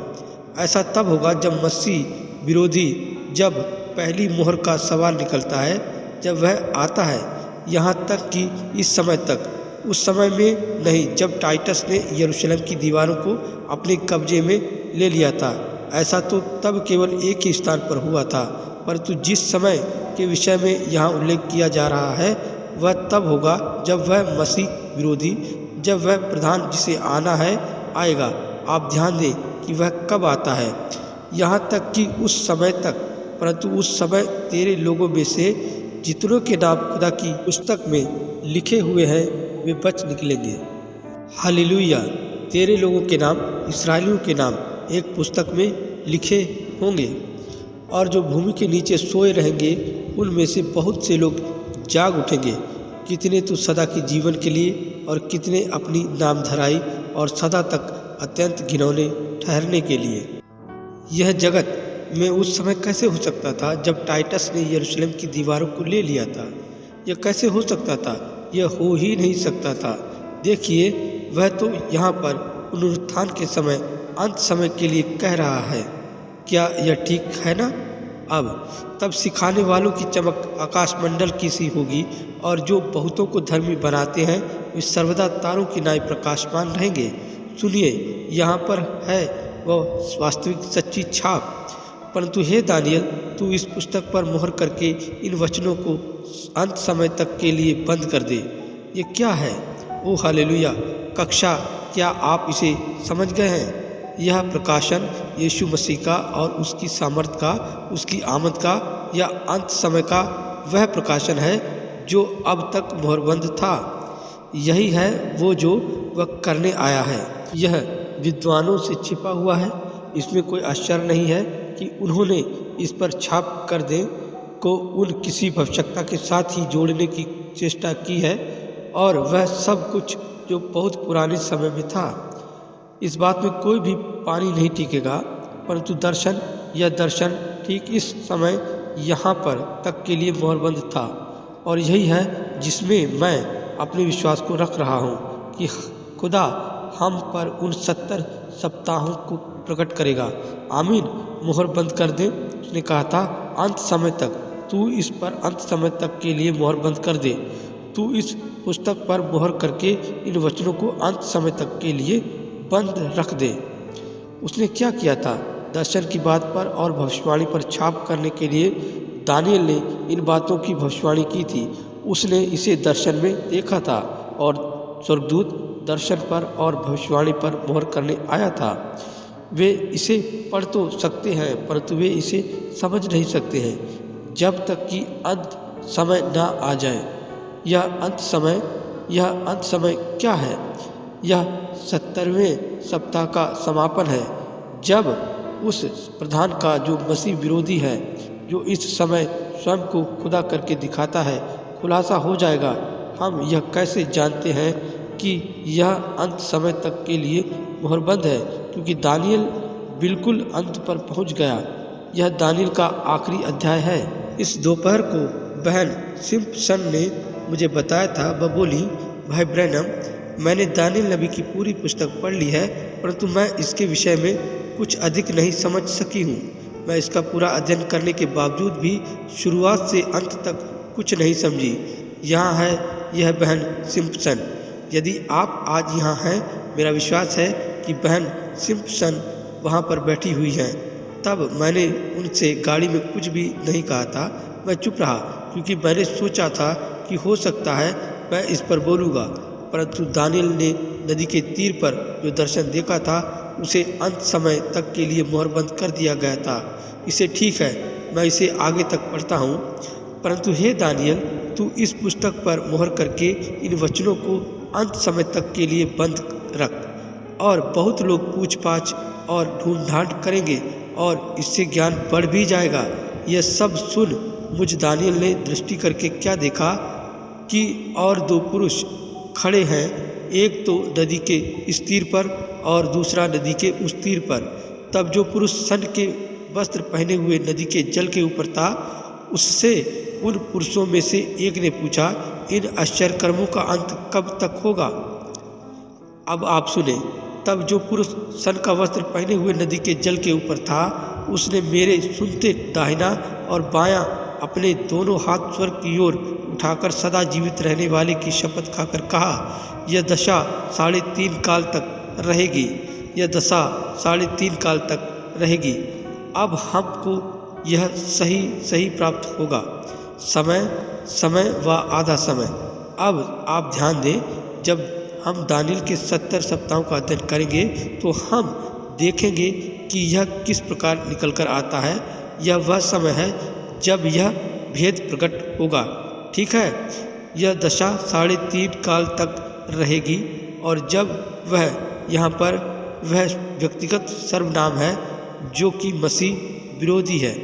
ऐसा तब होगा जब मसीह विरोधी, जब पहली मोहर का सवाल निकलता है, जब वह आता है। यहाँ तक कि इस समय तक उस समय में नहीं जब टाइटस ने यरूशलेम की दीवारों को अपने कब्जे में ले लिया था। ऐसा तो तब केवल एक ही स्थान पर हुआ था, परंतु जिस समय के विषय में यहाँ उल्लेख किया जा रहा है वह तब होगा जब वह मसीह विरोधी, जब वह प्रधान जिसे आना है आएगा। आप ध्यान दें कि वह कब आता है, यहाँ तक कि उस समय तक, परंतु उस समय तेरे लोगों में से जितनों के नाम खुदा की पुस्तक में लिखे हुए हैं वे बच निकलेंगे। हालेलुया। तेरे लोगों के नाम, इस्राएलियों के नाम एक पुस्तक में लिखे होंगे, और जो भूमि के नीचे सोए रहेंगे उनमें से बहुत से लोग जाग उठेंगे। कितने तो सदा के जीवन के लिए और कितने अपनी नामधराई और सदा तक अत्यंत घिनौने ठहरने के लिए। यह जगत में उस समय कैसे हो सकता था जब टाइटस ने यरूशलेम की दीवारों को ले लिया था? यह कैसे हो सकता था? यह हो ही नहीं सकता था। देखिए, वह तो यहाँ पर पुनरुत्थान के समय, अंत समय के लिए कह रहा है। क्या यह ठीक है ना? अब तब सिखाने वालों की चमक आकाशमंडल की सी होगी, और जो बहुतों को धर्मी बनाते हैं वे सर्वदा तारों की नाई प्रकाशमान रहेंगे। सुनिए, यहाँ पर है वह वास्तविक सच्ची छाप। परंतु हे दानियल, तू इस पुस्तक पर मोहर करके इन वचनों को अंत समय तक के लिए बंद कर दे। ये क्या है? ओ हालेलुया। कक्षा, क्या आप इसे समझ गए हैं? यह प्रकाशन यीशु मसीह का और उसकी सामर्थ का, उसकी आमद का या अंत समय का वह प्रकाशन है जो अब तक मोहरबंद था। यही है वो जो वह करने आया है। यह विद्वानों से छिपा हुआ है। इसमें कोई आश्चर्य नहीं है कि उन्होंने इस पर छाप कर दे को उन किसी भविष्यता के साथ ही जोड़ने की चेष्टा की है, और वह सब कुछ जो बहुत पुराने समय में था। इस बात में कोई भी पानी नहीं टिकेगा, परंतु दर्शन, यह दर्शन ठीक इस समय यहाँ पर तक के लिए मोहरबंद था, और यही है जिसमें मैं अपने विश्वास को रख रहा हूँ कि खुदा हम पर उन 70 सप्ताहों को प्रकट करेगा। आमीन। मोहर बंद कर दे। उसने कहा था अंत समय तक। तू इस पर अंत समय तक के लिए मोहर बंद कर दे। तू इस पुस्तक पर मोहर करके इन वचनों को अंत समय तक के लिए बंद रख दे। उसने क्या किया था? दर्शन की बात पर और भविष्यवाणी पर छाप करने के लिए दानियल ने इन बातों की भविष्यवाणी की थी। उसने इसे दर्शन में देखा था, और स्वर्गदूत दर्शन पर और भविष्यवाणी पर मोहर करने आया था। वे इसे पढ़ तो सकते हैं, परंतु वे इसे समझ नहीं सकते हैं जब तक कि अंत समय ना आ जाए। यह अंत समय क्या है? यह 70वें सप्ताह का समापन है, जब उस प्रधान का जो मसीह विरोधी है, जो इस समय स्वयं को खुदा करके दिखाता है, खुलासा हो जाएगा। हम यह कैसे जानते हैं कि यह अंत समय तक के लिए मोहरबंद है? क्योंकि दानियल बिल्कुल अंत पर पहुंच गया। यह दानियल का आखिरी अध्याय है। इस दोपहर को बहन सिम्पसन ने मुझे बताया था। वह बोली, भाई ब्रैनम, मैंने दानियल नबी की पूरी पुस्तक पढ़ ली है, परंतु मैं इसके विषय में कुछ अधिक नहीं समझ सकी हूँ। मैं इसका पूरा अध्ययन करने के बावजूद भी शुरुआत से अंत तक कुछ नहीं समझी। यहाँ है यह बहन सिम्पसन। यदि आप आज यहाँ हैं, मेरा विश्वास है कि बहन सिम्पसन वहाँ पर बैठी हुई हैं। तब मैंने उनसे गाड़ी में कुछ भी नहीं कहा था। मैं चुप रहा क्योंकि मैंने सोचा था कि हो सकता है मैं इस पर बोलूँगा, परंतु दानियल ने नदी के तीर पर जो दर्शन देखा था उसे अंत समय तक के लिए मोहरबंद कर दिया गया था। इसे ठीक है, मैं इसे आगे तक पढ़ता हूँ। परंतु हे दानियल, तू इस पुस्तक पर मोहर करके इन वचनों को अंत समय तक के लिए बंद रख, और बहुत लोग पूछ-पाछ और ढूंढ-ढांड करेंगे और इससे ज्ञान बढ़ भी जाएगा। यह सब सुन मुझ दानियल ने दृष्टि करके क्या देखा कि और दो पुरुष खड़े हैं, एक तो नदी के इस तीर पर और दूसरा नदी के उस तीर पर। तब जो पुरुष सन के वस्त्र पहने हुए नदी के जल के ऊपर था, उससे उन पुरुषों में से एक ने पूछा, इन आश्चर्य कर्मों का अंत कब तक होगा? अब आप सुने। तब जो पुरुष सन का वस्त्र पहने हुए नदी के जल के ऊपर था, उसने मेरे सुनते दाहिना और बायां अपने दोनों हाथ स्वर्ग की ओर उठाकर सदा जीवित रहने वाले की शपथ खाकर कहा, यह दशा 3.5 काल तक रहेगी, यह दशा 3.5 काल तक रहेगी। अब हमको यह सही प्राप्त होगा, समय व आधा समय। अब आप ध्यान दें, जब हम दानियल के 70 सप्ताहों का अध्ययन करेंगे तो हम देखेंगे कि यह किस प्रकार निकल कर आता है। यह वह समय है जब यह भेद प्रकट होगा। ठीक है, यह दशा 3.5 काल तक रहेगी। और जब वह यहाँ पर वह व्यक्तिगत सर्वनाम है जो कि मसीह विरोधी है,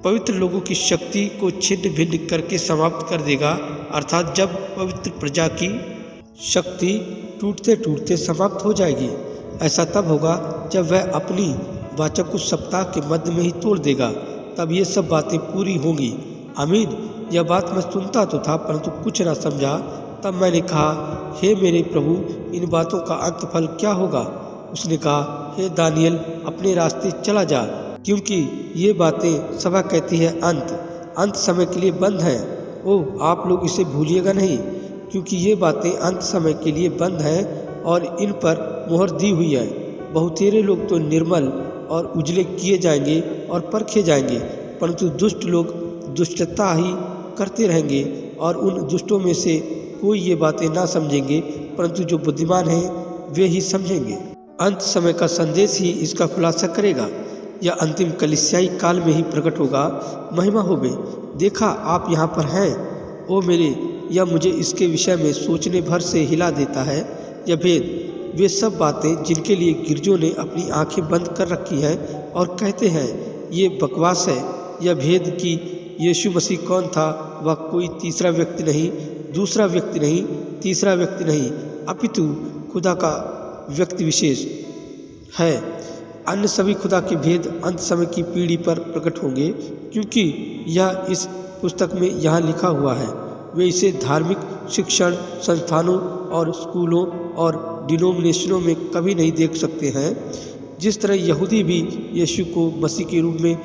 पवित्र लोगों की शक्ति को छिन्न भिन्न करके समाप्त कर देगा। अर्थात जब पवित्र प्रजा की शक्ति टूटते टूटते समाप्त हो जाएगी। ऐसा तब होगा जब वह अपनी वाचा को सप्ताह के मध्य में ही तोड़ देगा, तब ये सब बातें पूरी होंगी। आमीन। यह बात मैं सुनता तो था परंतु कुछ न समझा। तब मैंने कहा, हे मेरे प्रभु, इन बातों का अंत फल क्या होगा? उसने कहा, हे दानियल, अपने रास्ते चला जा, क्योंकि ये बातें सभा कहती है अंत समय के लिए बंद है। ओह, आप लोग इसे भूलिएगा नहीं, क्योंकि ये बातें अंत समय के लिए बंद हैं और इन पर मोहर दी हुई है। बहुतेरे लोग तो निर्मल और उजले किए जाएंगे और परखे जाएंगे, परंतु दुष्ट लोग दुष्टता ही करते रहेंगे। और उन दुष्टों में से कोई ये बातें ना समझेंगे, परंतु जो बुद्धिमान हैं वे ही समझेंगे। अंत समय का संदेश ही इसका खुलासा करेगा। यह अंतिम कलीसियाई काल में ही प्रकट होगा। महिमा होवे। देखा, आप यहाँ पर हैं। ओ मेरे, यह मुझे इसके विषय में सोचने भर से हिला देता है। यह भेद, वे सब बातें जिनके लिए गिरजों ने अपनी आंखें बंद कर रखी हैं और कहते हैं ये बकवास है। यह भेद कि यीशु मसीह कौन था, वह कोई तीसरा व्यक्ति नहीं, दूसरा व्यक्ति नहीं, तीसरा व्यक्ति नहीं, अपितु खुदा का व्यक्ति विशेष है। अन्य सभी खुदा के भेद अंत समय की पीढ़ी पर प्रकट होंगे, क्योंकि यह इस पुस्तक में यहाँ लिखा हुआ है। वे इसे धार्मिक शिक्षण संस्थानों और स्कूलों और डिनोमिनेशनों में कभी नहीं देख सकते हैं। जिस तरह यहूदी भी यीशु को मसीह के रूप में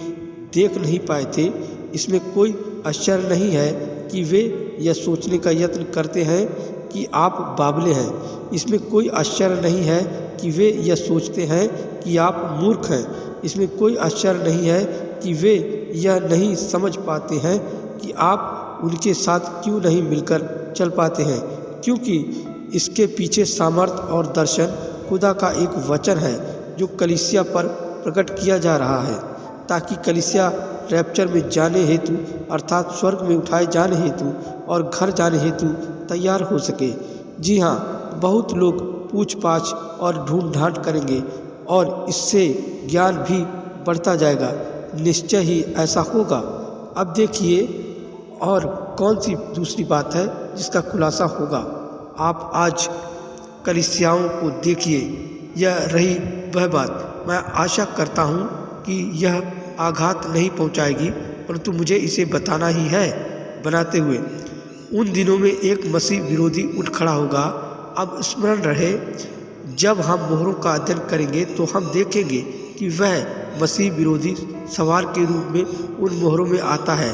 देख नहीं पाए थे, इसमें कोई आश्चर्य नहीं है कि वे यह सोचने का यत्न करते हैं कि आप बाबले हैं। इसमें कोई आश्चर्य नहीं है कि वे यह सोचते हैं कि आप मूर्ख हैं। इसमें कोई आश्चर्य नहीं है कि वे यह नहीं समझ पाते हैं कि आप उनके साथ क्यों नहीं मिलकर चल पाते हैं, क्योंकि इसके पीछे सामर्थ और दर्शन खुदा का एक वचन है जो कलीसिया पर प्रकट किया जा रहा है, ताकि कलीसिया रैप्चर में जाने हेतु अर्थात स्वर्ग में उठाए जाने हेतु और घर जाने हेतु तैयार हो सके। जी हाँ, बहुत लोग पूछ पाछ और ढूंढ ढांढ करेंगे और इससे ज्ञान भी बढ़ता जाएगा। निश्चय ही ऐसा होगा। अब देखिए और कौन सी दूसरी बात है जिसका खुलासा होगा। आप आज कलीसियाओं को देखिए। यह रही वह बात। मैं आशा करता हूँ कि यह आघात नहीं पहुँचाएगी, परंतु मुझे इसे बताना ही है। बनाते हुए उन दिनों में एक मसीह विरोधी उठ खड़ा होगा। अब स्मरण रहे, जब हम मोहरों का अध्ययन करेंगे तो हम देखेंगे कि वह मसीह विरोधी सवार के रूप में उन मोहरों में आता है।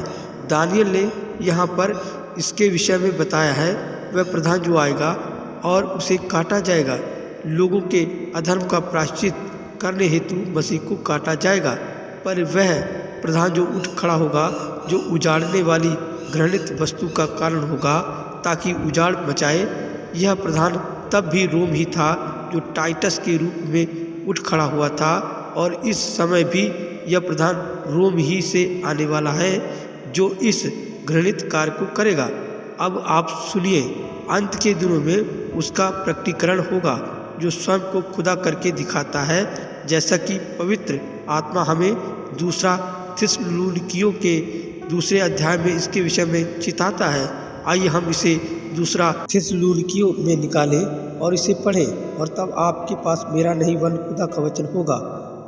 दानियल ने यहाँ पर इसके विषय में बताया है। वह प्रधान जो आएगा और उसे काटा जाएगा। लोगों के अधर्म का प्रायश्चित करने हेतु मसीह को काटा जाएगा। पर वह प्रधान जो उठ खड़ा होगा, जो उजाड़ने वाली घृणित वस्तु का कारण होगा ताकि उजाड़ मचाए, यह प्रधान तब भी रोम ही था जो टाइटस के रूप में उठ खड़ा हुआ था, और इस समय भी यह प्रधान रोम ही से आने वाला है जो इस घृणित कार्य को करेगा। अब आप सुनिए, अंत के दिनों में उसका प्रकटीकरण होगा जो स्वयं को खुदा करके दिखाता है, जैसा कि पवित्र आत्मा हमें दूसरा थिस्सलुनीकियों के 2 अध्याय में इसके विषय में चिताता है। आइए हम इसे दूसरा थिस्सलुनीकियों में निकालें और इसे पढ़ें, और तब आपके पास मेरा नहीं वन खुदा का वचन होगा।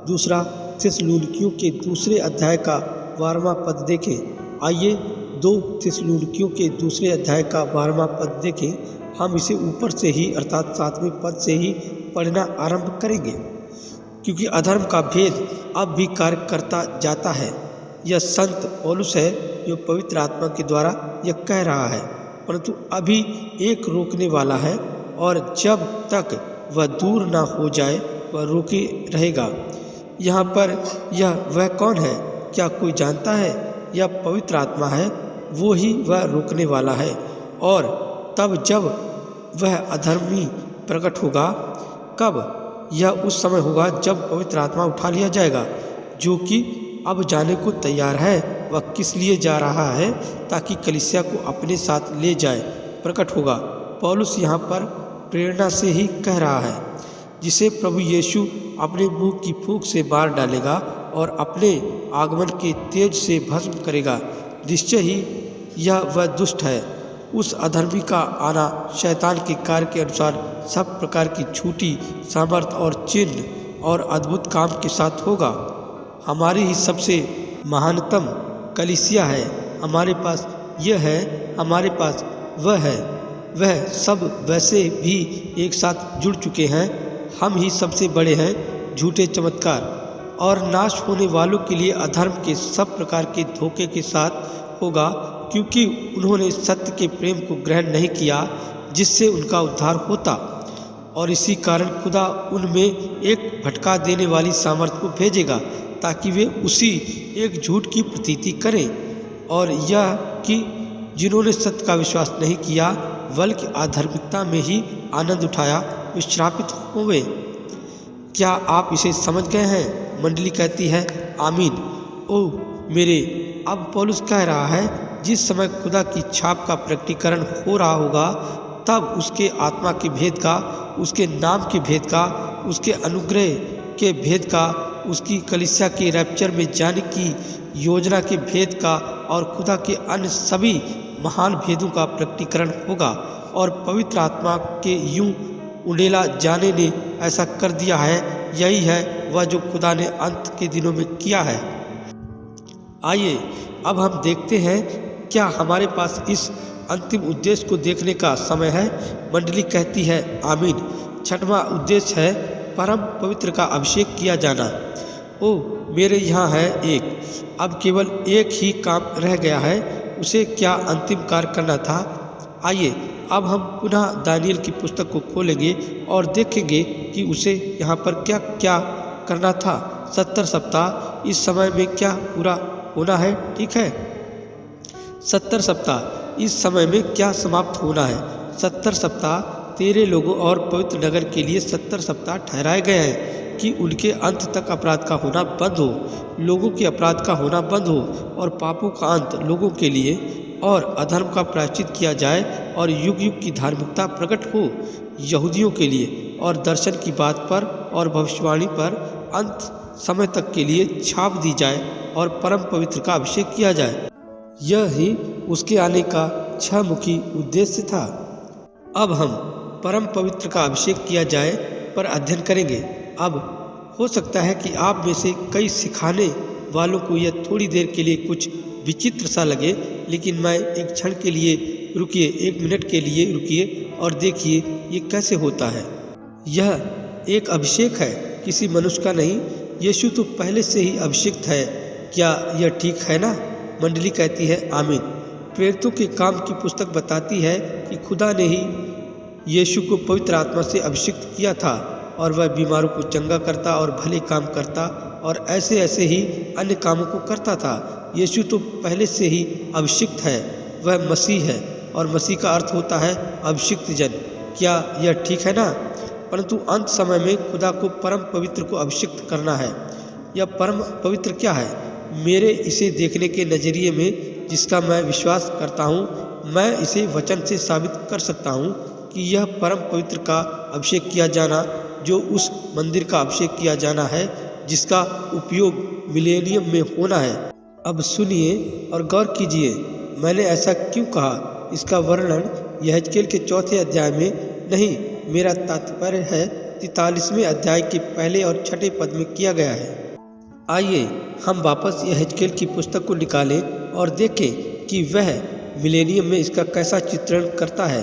दूसरा थिस्सलुनीकियों के 2 अध्याय का 12वां पद देखें। आइए 2 थिस्सलुनीकियों के 2 अध्याय का 12वां पद देखें। हम इसे ऊपर से ही अर्थात 7वें पद से ही पढ़ना आरंभ करेंगे, क्योंकि अधर्म का भेद अब भी कार्य करता जाता है। यह संत पौलुस है जो पवित्र आत्मा के द्वारा यह कह रहा है, परंतु अभी एक रोकने वाला है और जब तक वह दूर ना हो जाए वह रोके रहेगा। यहाँ पर यह वह कौन है, क्या कोई जानता है? यह पवित्र आत्मा है, वो ही वह रोकने वाला है। और तब जब वह अधर्मी प्रकट होगा, कब? यह उस समय होगा जब पवित्र आत्मा उठा लिया जाएगा, जो कि अब जाने को तैयार है। वह किस लिए जा रहा है? ताकि कलीसिया को अपने साथ ले जाए, प्रकट होगा। पौलुस यहाँ पर प्रेरणा से ही कह रहा है, जिसे प्रभु यीशु अपने मुंह की फूंक से मार डालेगा और अपने आगमन के तेज से भस्म करेगा। निश्चय ही यह वह दुष्ट है। उस अधर्मी का आना शैतान के कार्य के अनुसार सब प्रकार की झूठी सामर्थ और चिन्ह और अद्भुत काम के साथ होगा। हमारी ही सबसे महानतम कलीसिया है, हमारे पास यह है, हमारे पास वह है, वह सब वैसे भी एक साथ जुड़ चुके हैं। हम ही सबसे बड़े हैं झूठे चमत्कार और नाश होने वालों के लिए अधर्म के सब प्रकार के धोखे के साथ होगा, क्योंकि उन्होंने सत्य के प्रेम को ग्रहण नहीं किया जिससे उनका उद्धार होता। और इसी कारण खुदा उनमें एक भटका देने वाली सामर्थ को भेजेगा ताकि वे उसी एक झूठ की प्रतीति करें, और यह कि जिन्होंने सत्य का विश्वास नहीं किया बल्कि अधार्मिकता में ही आनंद उठाया, वे श्रापित होंगे। क्या आप इसे समझ गए हैं? मंडली कहती है आमीन। ओह मेरे, अब पौलुस कह रहा है, जिस समय खुदा की छाप का प्रकटीकरण हो रहा होगा, तब उसके आत्मा के भेद का, उसके नाम के भेद का, उसके अनुग्रह के भेद का, उसकी कलीसिया के रैप्चर में जाने की योजना के भेद का और खुदा के अन्य सभी महान भेदों का प्रकटीकरण होगा। और पवित्र आत्मा के यूं उंडेला जाने ने ऐसा कर दिया है, यही है वह जो खुदा ने अंत के दिनों में किया है। आइए अब हम देखते हैं, क्या हमारे पास इस अंतिम उद्देश्य को देखने का समय है? मंडली कहती है आमीन। छठवां उद्देश्य है परम पवित्र का अभिषेक किया जाना। ओह मेरे यहाँ है एक, अब केवल एक ही काम रह गया है, उसे क्या अंतिम कार्य करना था। आइए अब हम पुनः दानियल की पुस्तक को खोलेंगे और देखेंगे कि उसे यहाँ पर क्या क्या करना था। 70 सप्ताह इस समय में क्या पूरा होना है? ठीक है, 70 सप्ताह इस समय में क्या समाप्त होना है? 70 सप्ताह तेरे लोगों और पवित्र नगर के लिए 70 सप्ताह ठहराए गए हैं कि उनके अंत तक अपराध का होना बंद हो, लोगों के अपराध का होना बंद हो और पापों का अंत लोगों के लिए और अधर्म का प्रायश्चित किया जाए और युग युग की धार्मिकता प्रकट हो यहूदियों के लिए, और दर्शन की बात पर और भविष्यवाणी पर अंत समय तक के लिए छाप दी जाए और परम पवित्र का अभिषेक किया जाए। यह ही उसके आने का 6 मुखी उद्देश्य था। अब हम परम पवित्र का अभिषेक किया जाए पर अध्ययन करेंगे। अब हो सकता है कि आप में से कई सिखाने वालों को यह थोड़ी देर के लिए कुछ विचित्र सा लगे, लेकिन मैं एक क्षण के लिए रुकिए, 1 मिनट के लिए रुकिए और देखिए ये कैसे होता है। यह एक अभिषेक है, किसी मनुष्य का नहीं। यीशु तो पहले से ही अभिषिक्त है। क्या यह ठीक है ना? मंडली कहती है आमीन। प्रेरितों के काम की पुस्तक बताती है कि खुदा ने ही यीशु को पवित्र आत्मा से अभिषिक्त किया था और वह बीमारों को चंगा करता और भले काम करता और ऐसे ऐसे ही अन्य कामों को करता था। यीशु तो पहले से ही अभिषिक्त है, वह मसीह है और मसीह का अर्थ होता है अभिषिक्त जन। क्या यह ठीक है ना? परंतु अंत समय में खुदा को परम पवित्र को अभिषिक्त करना है। यह परम पवित्र क्या है? मेरे इसे देखने के नज़रिए में जिसका मैं विश्वास करता हूँ, मैं इसे वचन से साबित कर सकता हूँ कि यह परम पवित्र का अभिषेक किया जाना, जो उस मंदिर का अभिषेक किया जाना है जिसका उपयोग मिलेनियम में होना है। अब सुनिए और गौर कीजिए, मैंने ऐसा क्यों कहा। इसका वर्णन यहेजकेल के 4 अध्याय में नहीं, मेरा तात्पर्य है 43वें अध्याय के पहले और 6 पद में किया गया है। आइए हम वापस यहेजकेल की पुस्तक को निकालें और देखें कि वह मिलेनियम में इसका कैसा चित्रण करता है।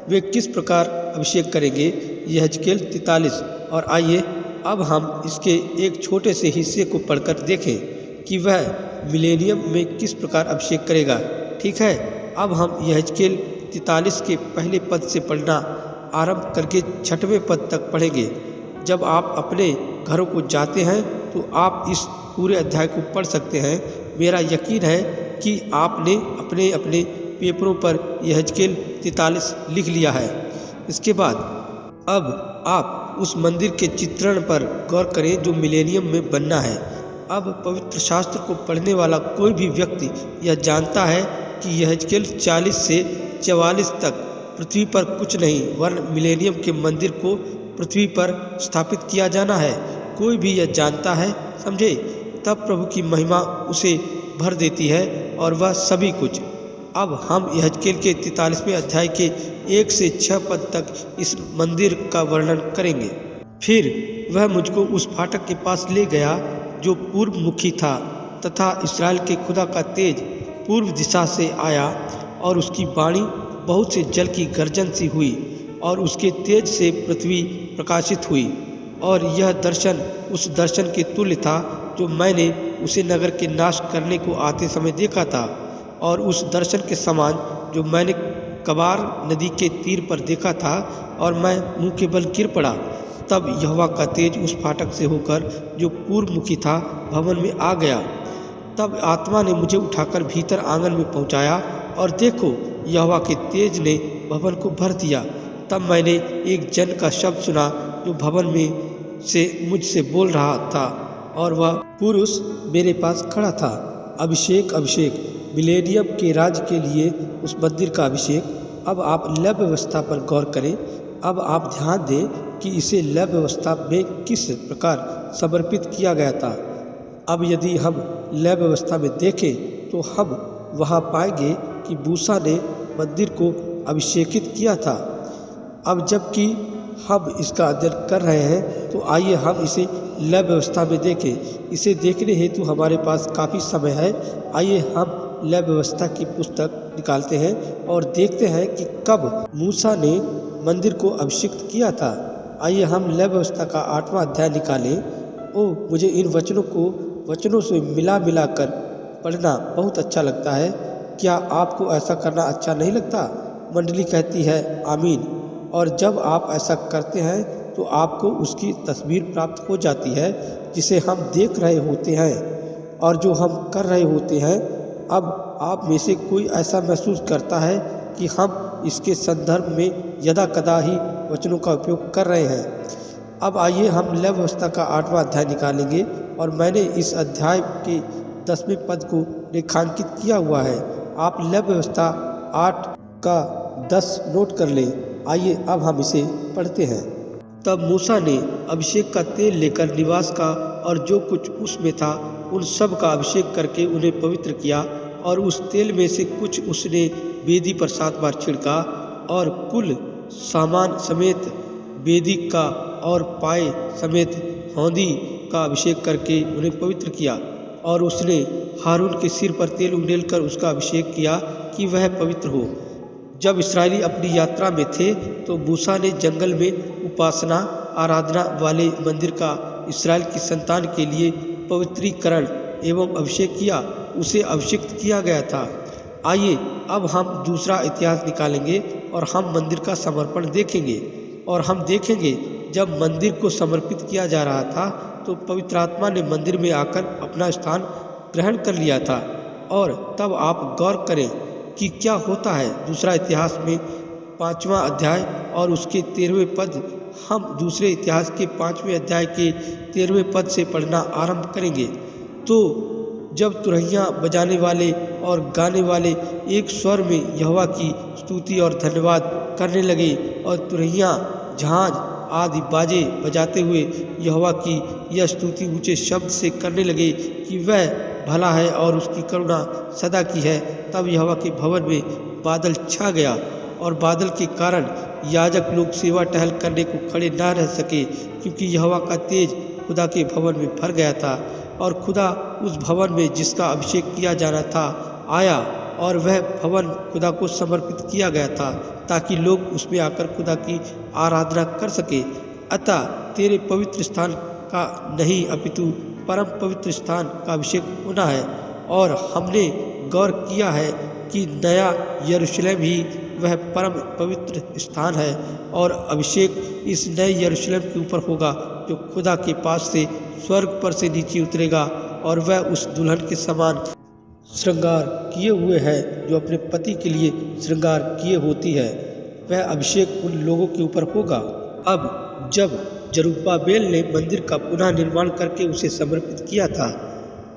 वे किस प्रकार अभिषेक करेंगे। यहेजकेल 43। और आइए अब हम इसके एक छोटे से हिस्से को पढ़कर देखें कि वह मिलेनियम में किस प्रकार अभिषेक करेगा। ठीक है, अब हम यहेजकेल 43 के पहले पद से पढ़ना आरंभ करके 6वें पद तक पढ़ेंगे। जब आप अपने घरों को जाते हैं तो आप इस पूरे अध्याय को पढ़ सकते हैं। मेरा यकीन है कि आपने अपने अपने पेपरों पर यहेजकेल 43 लिख लिया है। इसके बाद अब आप उस मंदिर के चित्रण पर गौर करें जो मिलेनियम में बनना है। अब पवित्र शास्त्र को पढ़ने वाला कोई भी व्यक्ति यह जानता है कि यहेजकेल 40 से 44 तक पृथ्वी पर कुछ नहीं वरन मिलेनियम के मंदिर को पृथ्वी पर स्थापित किया जाना है। कोई भी यह जानता है, समझे, तब प्रभु की महिमा उसे भर देती है और वह सभी कुछ। अब हम यहेजकेल के 43वें अध्याय के 1 से 6 पद तक इस मंदिर का वर्णन करेंगे। फिर वह मुझको उस फाटक के पास ले गया जो पूर्व मुखी था तथा इस्राएल के खुदा का तेज पूर्व दिशा से आया और उसकी वाणी बहुत से जल की गर्जन सी हुई और उसके तेज से पृथ्वी प्रकाशित हुई। और यह दर्शन उस दर्शन के तुल्य था जो मैंने उसे नगर के नाश करने को आते समय देखा था और उस दर्शन के समान जो मैंने कबार नदी के तीर पर देखा था और मैं मुंह के बल गिर पड़ा। तब यहोवा का तेज उस फाटक से होकर जो पूर्व मुखी था भवन में आ गया। तब आत्मा ने मुझे उठाकर भीतर आंगन में पहुंचाया और देखो यहोवा के तेज ने भवन को भर दिया। तब मैंने एक जन का शब्द सुना जो भवन में से मुझसे बोल रहा था और वह पुरुष मेरे पास खड़ा था। अभिषेक अभिषेक मिलेनियम के राज्य के लिए उस मंदिर का अभिषेक। अब आप लय व्यवस्था पर गौर करें। अब आप ध्यान दें कि इसे लय व्यवस्था में किस प्रकार समर्पित किया गया था। अब यदि हम लय व्यवस्था में देखें तो हम वहाँ पाएंगे कि मूसा ने मंदिर को अभिषेकित किया था। अब जबकि हम इसका अध्ययन कर रहे हैं तो आइए हम इसे लय व्यवस्था में देखें। इसे देखने हेतु हमारे पास काफ़ी समय है। आइए हम लय व्यवस्था की पुस्तक निकालते हैं और देखते हैं कि कब मूसा ने मंदिर को अभिषेक किया था। आइए हम लय व्यवस्था का 8वां अध्याय निकालें। मुझे इन वचनों से मिला कर पढ़ना बहुत अच्छा लगता है। क्या आपको ऐसा करना अच्छा नहीं लगता? मंडली कहती है आमीन। और जब आप ऐसा करते हैं तो आपको उसकी तस्वीर प्राप्त हो जाती है जिसे हम देख रहे होते हैं और जो हम कर रहे होते हैं। अब आप में से कोई ऐसा महसूस करता है कि हम इसके संदर्भ में यदा कदा ही वचनों का उपयोग कर रहे हैं। अब आइए हम लय व्यवस्था का 8वां अध्याय निकालेंगे और मैंने इस अध्याय के 10वें पद को रेखांकित किया हुआ है। आप लय व्यवस्था 8 का 10 नोट कर लें। आइए अब हम इसे पढ़ते हैं। तब मूसा ने अभिषेक का तेल लेकर निवास का और जो कुछ उसमें था उन सब का अभिषेक करके उन्हें पवित्र किया और उस तेल में से कुछ उसने वेदी पर 7 बार छिड़का और कुल सामान समेत वेदी का और पाए समेत हौदी का अभिषेक करके उन्हें पवित्र किया। और उसने हारून के सिर पर तेल उंडेलकर उसका अभिषेक किया कि वह पवित्र हो। जब इस्राएली अपनी यात्रा में थे तो मूसा ने जंगल में उपासना आराधना वाले मंदिर का इस्राएल की संतान के लिए पवित्रीकरण एवं अभिषेक किया। उसे अभिषिक्त किया गया था। आइए अब हम दूसरा इतिहास निकालेंगे और हम मंदिर का समर्पण देखेंगे। और हम देखेंगे जब मंदिर को समर्पित किया जा रहा था तो पवित्र आत्मा ने मंदिर में आकर अपना स्थान ग्रहण कर लिया था। और तब आप गौर करें कि क्या होता है। दूसरा इतिहास में 5वां अध्याय और उसके 13वें पद। हम दूसरे इतिहास के 5वें अध्याय के 13वें पद से पढ़ना आरंभ करेंगे। तो जब तुरहियां बजाने वाले और गाने वाले एक स्वर में यहोवा की स्तुति और धन्यवाद करने लगे और तुरहियां झांझ आदि बाजे बजाते हुए यहोवा की यह स्तुति ऊंचे शब्द से करने लगे कि वह भला है और उसकी करुणा सदा की है। तब यहोवा के भवन में बादल छा गया और बादल के कारण याजक लोग सेवा टहल करने को खड़े न रह सके क्योंकि यहोवा का तेज खुदा के भवन में भर गया था। और खुदा उस भवन में जिसका अभिषेक किया जाना था आया और वह भवन खुदा को समर्पित किया गया था ताकि लोग उसमें आकर खुदा की आराधना कर सके। अतः तेरे पवित्र स्थान का नहीं अपितु परम पवित्र स्थान का अभिषेक होना है। और हमने गौर किया है कि नया यरूशलेम ही वह परम पवित्र स्थान है और अभिषेक इस नए यरूशलेम के ऊपर होगा जो खुदा के पास से स्वर्ग पर से नीचे उतरेगा और वह उस दुल्हन के समान श्रृंगार किए हुए है जो अपने पति के लिए श्रृंगार किए होती है। वह अभिषेक उन लोगों के ऊपर होगा। अब जब जरुब्बाबेल ने मंदिर का पुनः निर्माण करके उसे समर्पित किया था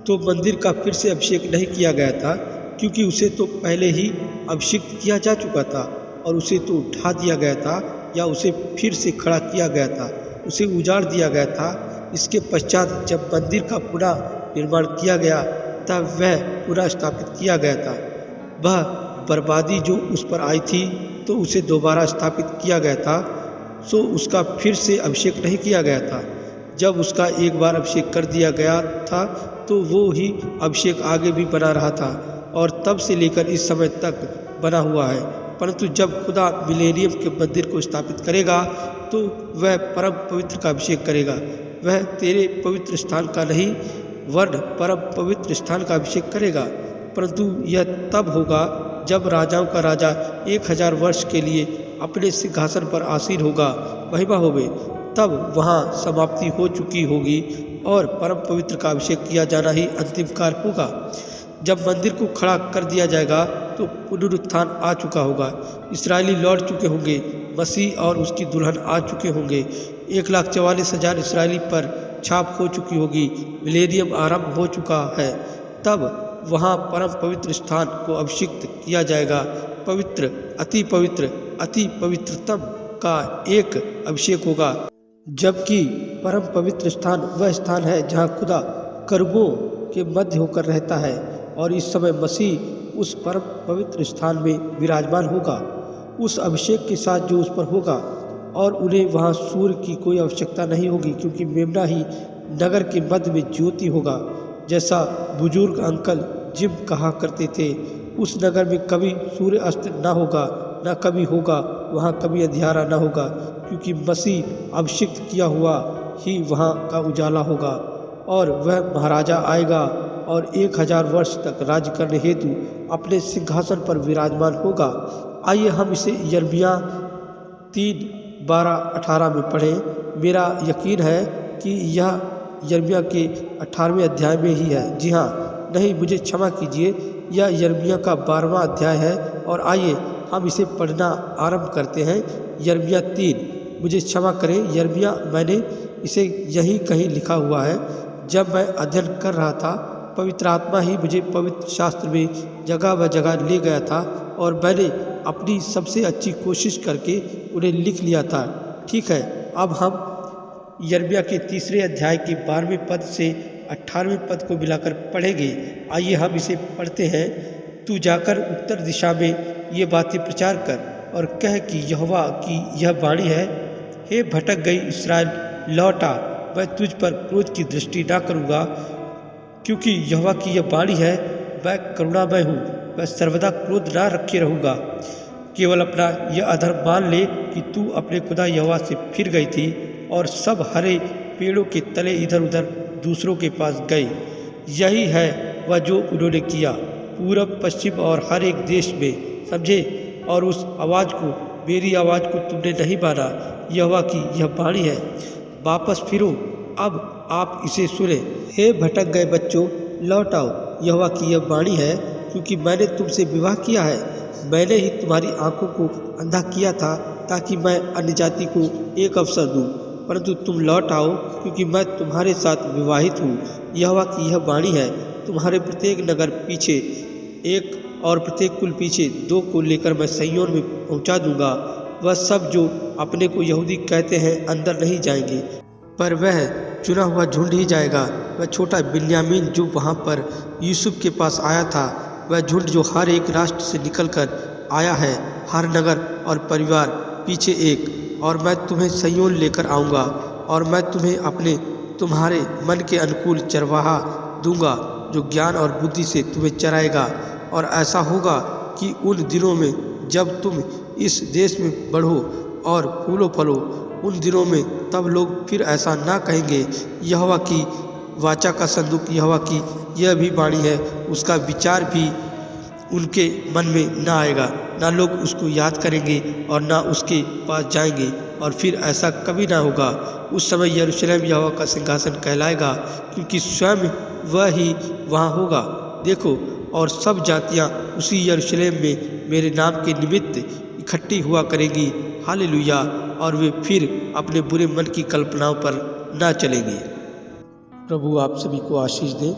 तो मंदिर का फिर से अभिषेक नहीं किया गया था, क्योंकि उसे तो पहले ही अभिषिक्त किया जा चुका था और उसे तो उठा दिया गया था या उसे फिर से खड़ा किया गया था, उसे उजाड़ दिया गया था। इसके पश्चात जब मंदिर का पुनः निर्माण किया गया तब वह पुनः स्थापित किया गया था। वह बर्बादी जो उस पर आई थी तो उसे दोबारा स्थापित किया गया था, सो उसका फिर से अभिषेक नहीं किया गया था। जब उसका एक बार अभिषेक कर दिया गया था तो वो ही अभिषेक आगे भी बना रहा था और तब से लेकर इस समय तक बना हुआ है। परंतु जब खुदा मिलेनियम के मंदिर को स्थापित करेगा तो वह परम पवित्र का अभिषेक करेगा। वह तेरे पवित्र स्थान का नहीं वरन परम पवित्र स्थान का अभिषेक करेगा। परंतु यह तब होगा जब राजाओं का राजा 1000 वर्ष के लिए अपने सिंहासन पर आसीन होगा। महिमा होवे तब वहाँ समाप्ति हो चुकी होगी और परम पवित्र का अभिषेक किया जाना ही अंतिम कार्य होगा। जब मंदिर को खड़ा कर दिया जाएगा तो पुनरुत्थान आ चुका होगा। इस्राएली लौट चुके होंगे, मसीह और उसकी दुल्हन आ चुके होंगे। 1,44,000 इस्राएली पर छाप हो चुकी होगी। मिलेनियम आरंभ हो चुका है। तब वहाँ परम पवित्र स्थान को अभिषिक्त किया जाएगा। पवित्र अति पवित्रतम का एक अभिषेक होगा, जबकि परम पवित्र स्थान वह स्थान है जहाँ खुदा करूबों के मध्य होकर रहता है और इस समय मसीह उस परम पवित्र स्थान में विराजमान होगा उस अभिषेक के साथ जो उस पर होगा। और उन्हें वहाँ सूर्य की कोई आवश्यकता नहीं होगी, क्योंकि मेमना ही नगर के मध्य में ज्योति होगा। जैसा बुजुर्ग अंकल जिम कहा करते थे, उस नगर में कभी सूर्य अस्त न होगा, न कभी होगा, वहाँ कभी अंधियारा न होगा, क्योंकि मसीह अभिषिक्त किया हुआ ही वहाँ का उजाला होगा। और वह महाराजा आएगा और 1000 वर्ष तक राज्य करने हेतु अपने सिंहासन पर विराजमान होगा। आइए हम इसे यिर्मयाह 3:12-18 में पढ़ें। मेरा यकीन है कि यह यिर्मयाह के 18वें अध्याय में ही है। जी हाँ, नहीं, मुझे क्षमा कीजिए, यह यिर्मयाह का 12वां अध्याय है। और आइए हम इसे पढ़ना आरंभ करते हैं। यिर्मयाह 3, मुझे क्षमा करें यिर्मयाह, मैंने इसे यहीं कहीं लिखा हुआ है। जब मैं अध्ययन कर रहा था पवित्र आत्मा ही मुझे पवित्र शास्त्र में जगह व जगह ले गया था और मैंने अपनी सबसे अच्छी कोशिश करके उन्हें लिख लिया था। ठीक है, अब हम यिर्मयाह के 3 अध्याय के 12वें पद से 18वें पद को मिलाकर पढ़ेंगे। आइए हम इसे पढ़ते हैं। तू जाकर उत्तर दिशा में ये बातें प्रचार कर और कह कि यहोवा की यह वाणी है, हे भटक गई इस्राएल, लौट आ, मैं तुझ पर क्रोध की दृष्टि ना करूँगा, क्योंकि यहोवा की यह वाणी है, मैं करुणामय हूँ, मैं सर्वदा क्रोध ना रखे रहूँगा। केवल अपना यह अधर्म मान ले कि तू अपने खुदा यहोवा से फिर गई थी और सब हरे पेड़ों के तले इधर उधर दूसरों के पास गए। यही है वह जो उन्होंने किया पूरब पश्चिम और हर एक देश में, समझे। और उस आवाज़ को, मेरी आवाज़ को तुमने नहीं माना। यहोवा की यह वाणी है, वापस फिरो, अब आप इसे सुने। हे भटक गए बच्चों, लौट आओ, यहोवा की यह वाणी है, क्योंकि मैंने तुमसे विवाह किया है। मैंने ही तुम्हारी आंखों को अंधा किया था ताकि मैं अन्य जाति को एक अवसर दूं। परंतु तुम लौट आओ, क्योंकि मैं तुम्हारे साथ विवाहित हूँ। यहोवा की यह वाणी है, तुम्हारे प्रत्येक नगर पीछे एक और प्रत्येक कुल पीछे 2 को लेकर मैं सिय्योन में पहुँचा दूंगा। वह सब जो अपने को यहूदी कहते हैं अंदर नहीं जाएंगे, पर वह चुना हुआ झुंड ही जाएगा। वह छोटा बिन्यामीन जो वहाँ पर यूसुफ के पास आया था, वह झुंड जो हर एक राष्ट्र से निकलकर आया है, हर नगर और परिवार पीछे एक। और मैं तुम्हें सिय्योन लेकर आऊँगा और मैं तुम्हें तुम्हारे मन के अनुकूल चरवाहा दूंगा, जो ज्ञान और बुद्धि से तुम्हें चराएगा। और ऐसा होगा कि उन दिनों में जब तुम इस देश में बढ़ो और फूलो फलो, उन दिनों में तब लोग फिर ऐसा ना कहेंगे, यहोवा की वाचा का संदूक यहोवा की यह भी वाणी है, उसका विचार भी उनके मन में ना आएगा, ना लोग उसको याद करेंगे और ना उसके पास जाएंगे, और फिर ऐसा कभी ना होगा। उस समय यरूशलेम यहोवा का सिंहासन कहलाएगा, क्योंकि स्वयं वह ही वहाँ होगा। देखो, और सब जातियाँ उसी यरूशलेम में मेरे नाम के निमित्त इकट्ठी हुआ करेंगी। हालेलुया। और वे फिर अपने बुरे मन की कल्पनाओं पर ना चलेंगे। प्रभु आप सभी को आशीष दे।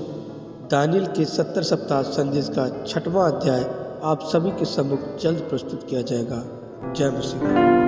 दानियल के 70 सप्ताह संदेश का 6वां अध्याय आप सभी के सम्मुख जल्द प्रस्तुत किया जाएगा। जय मसीह।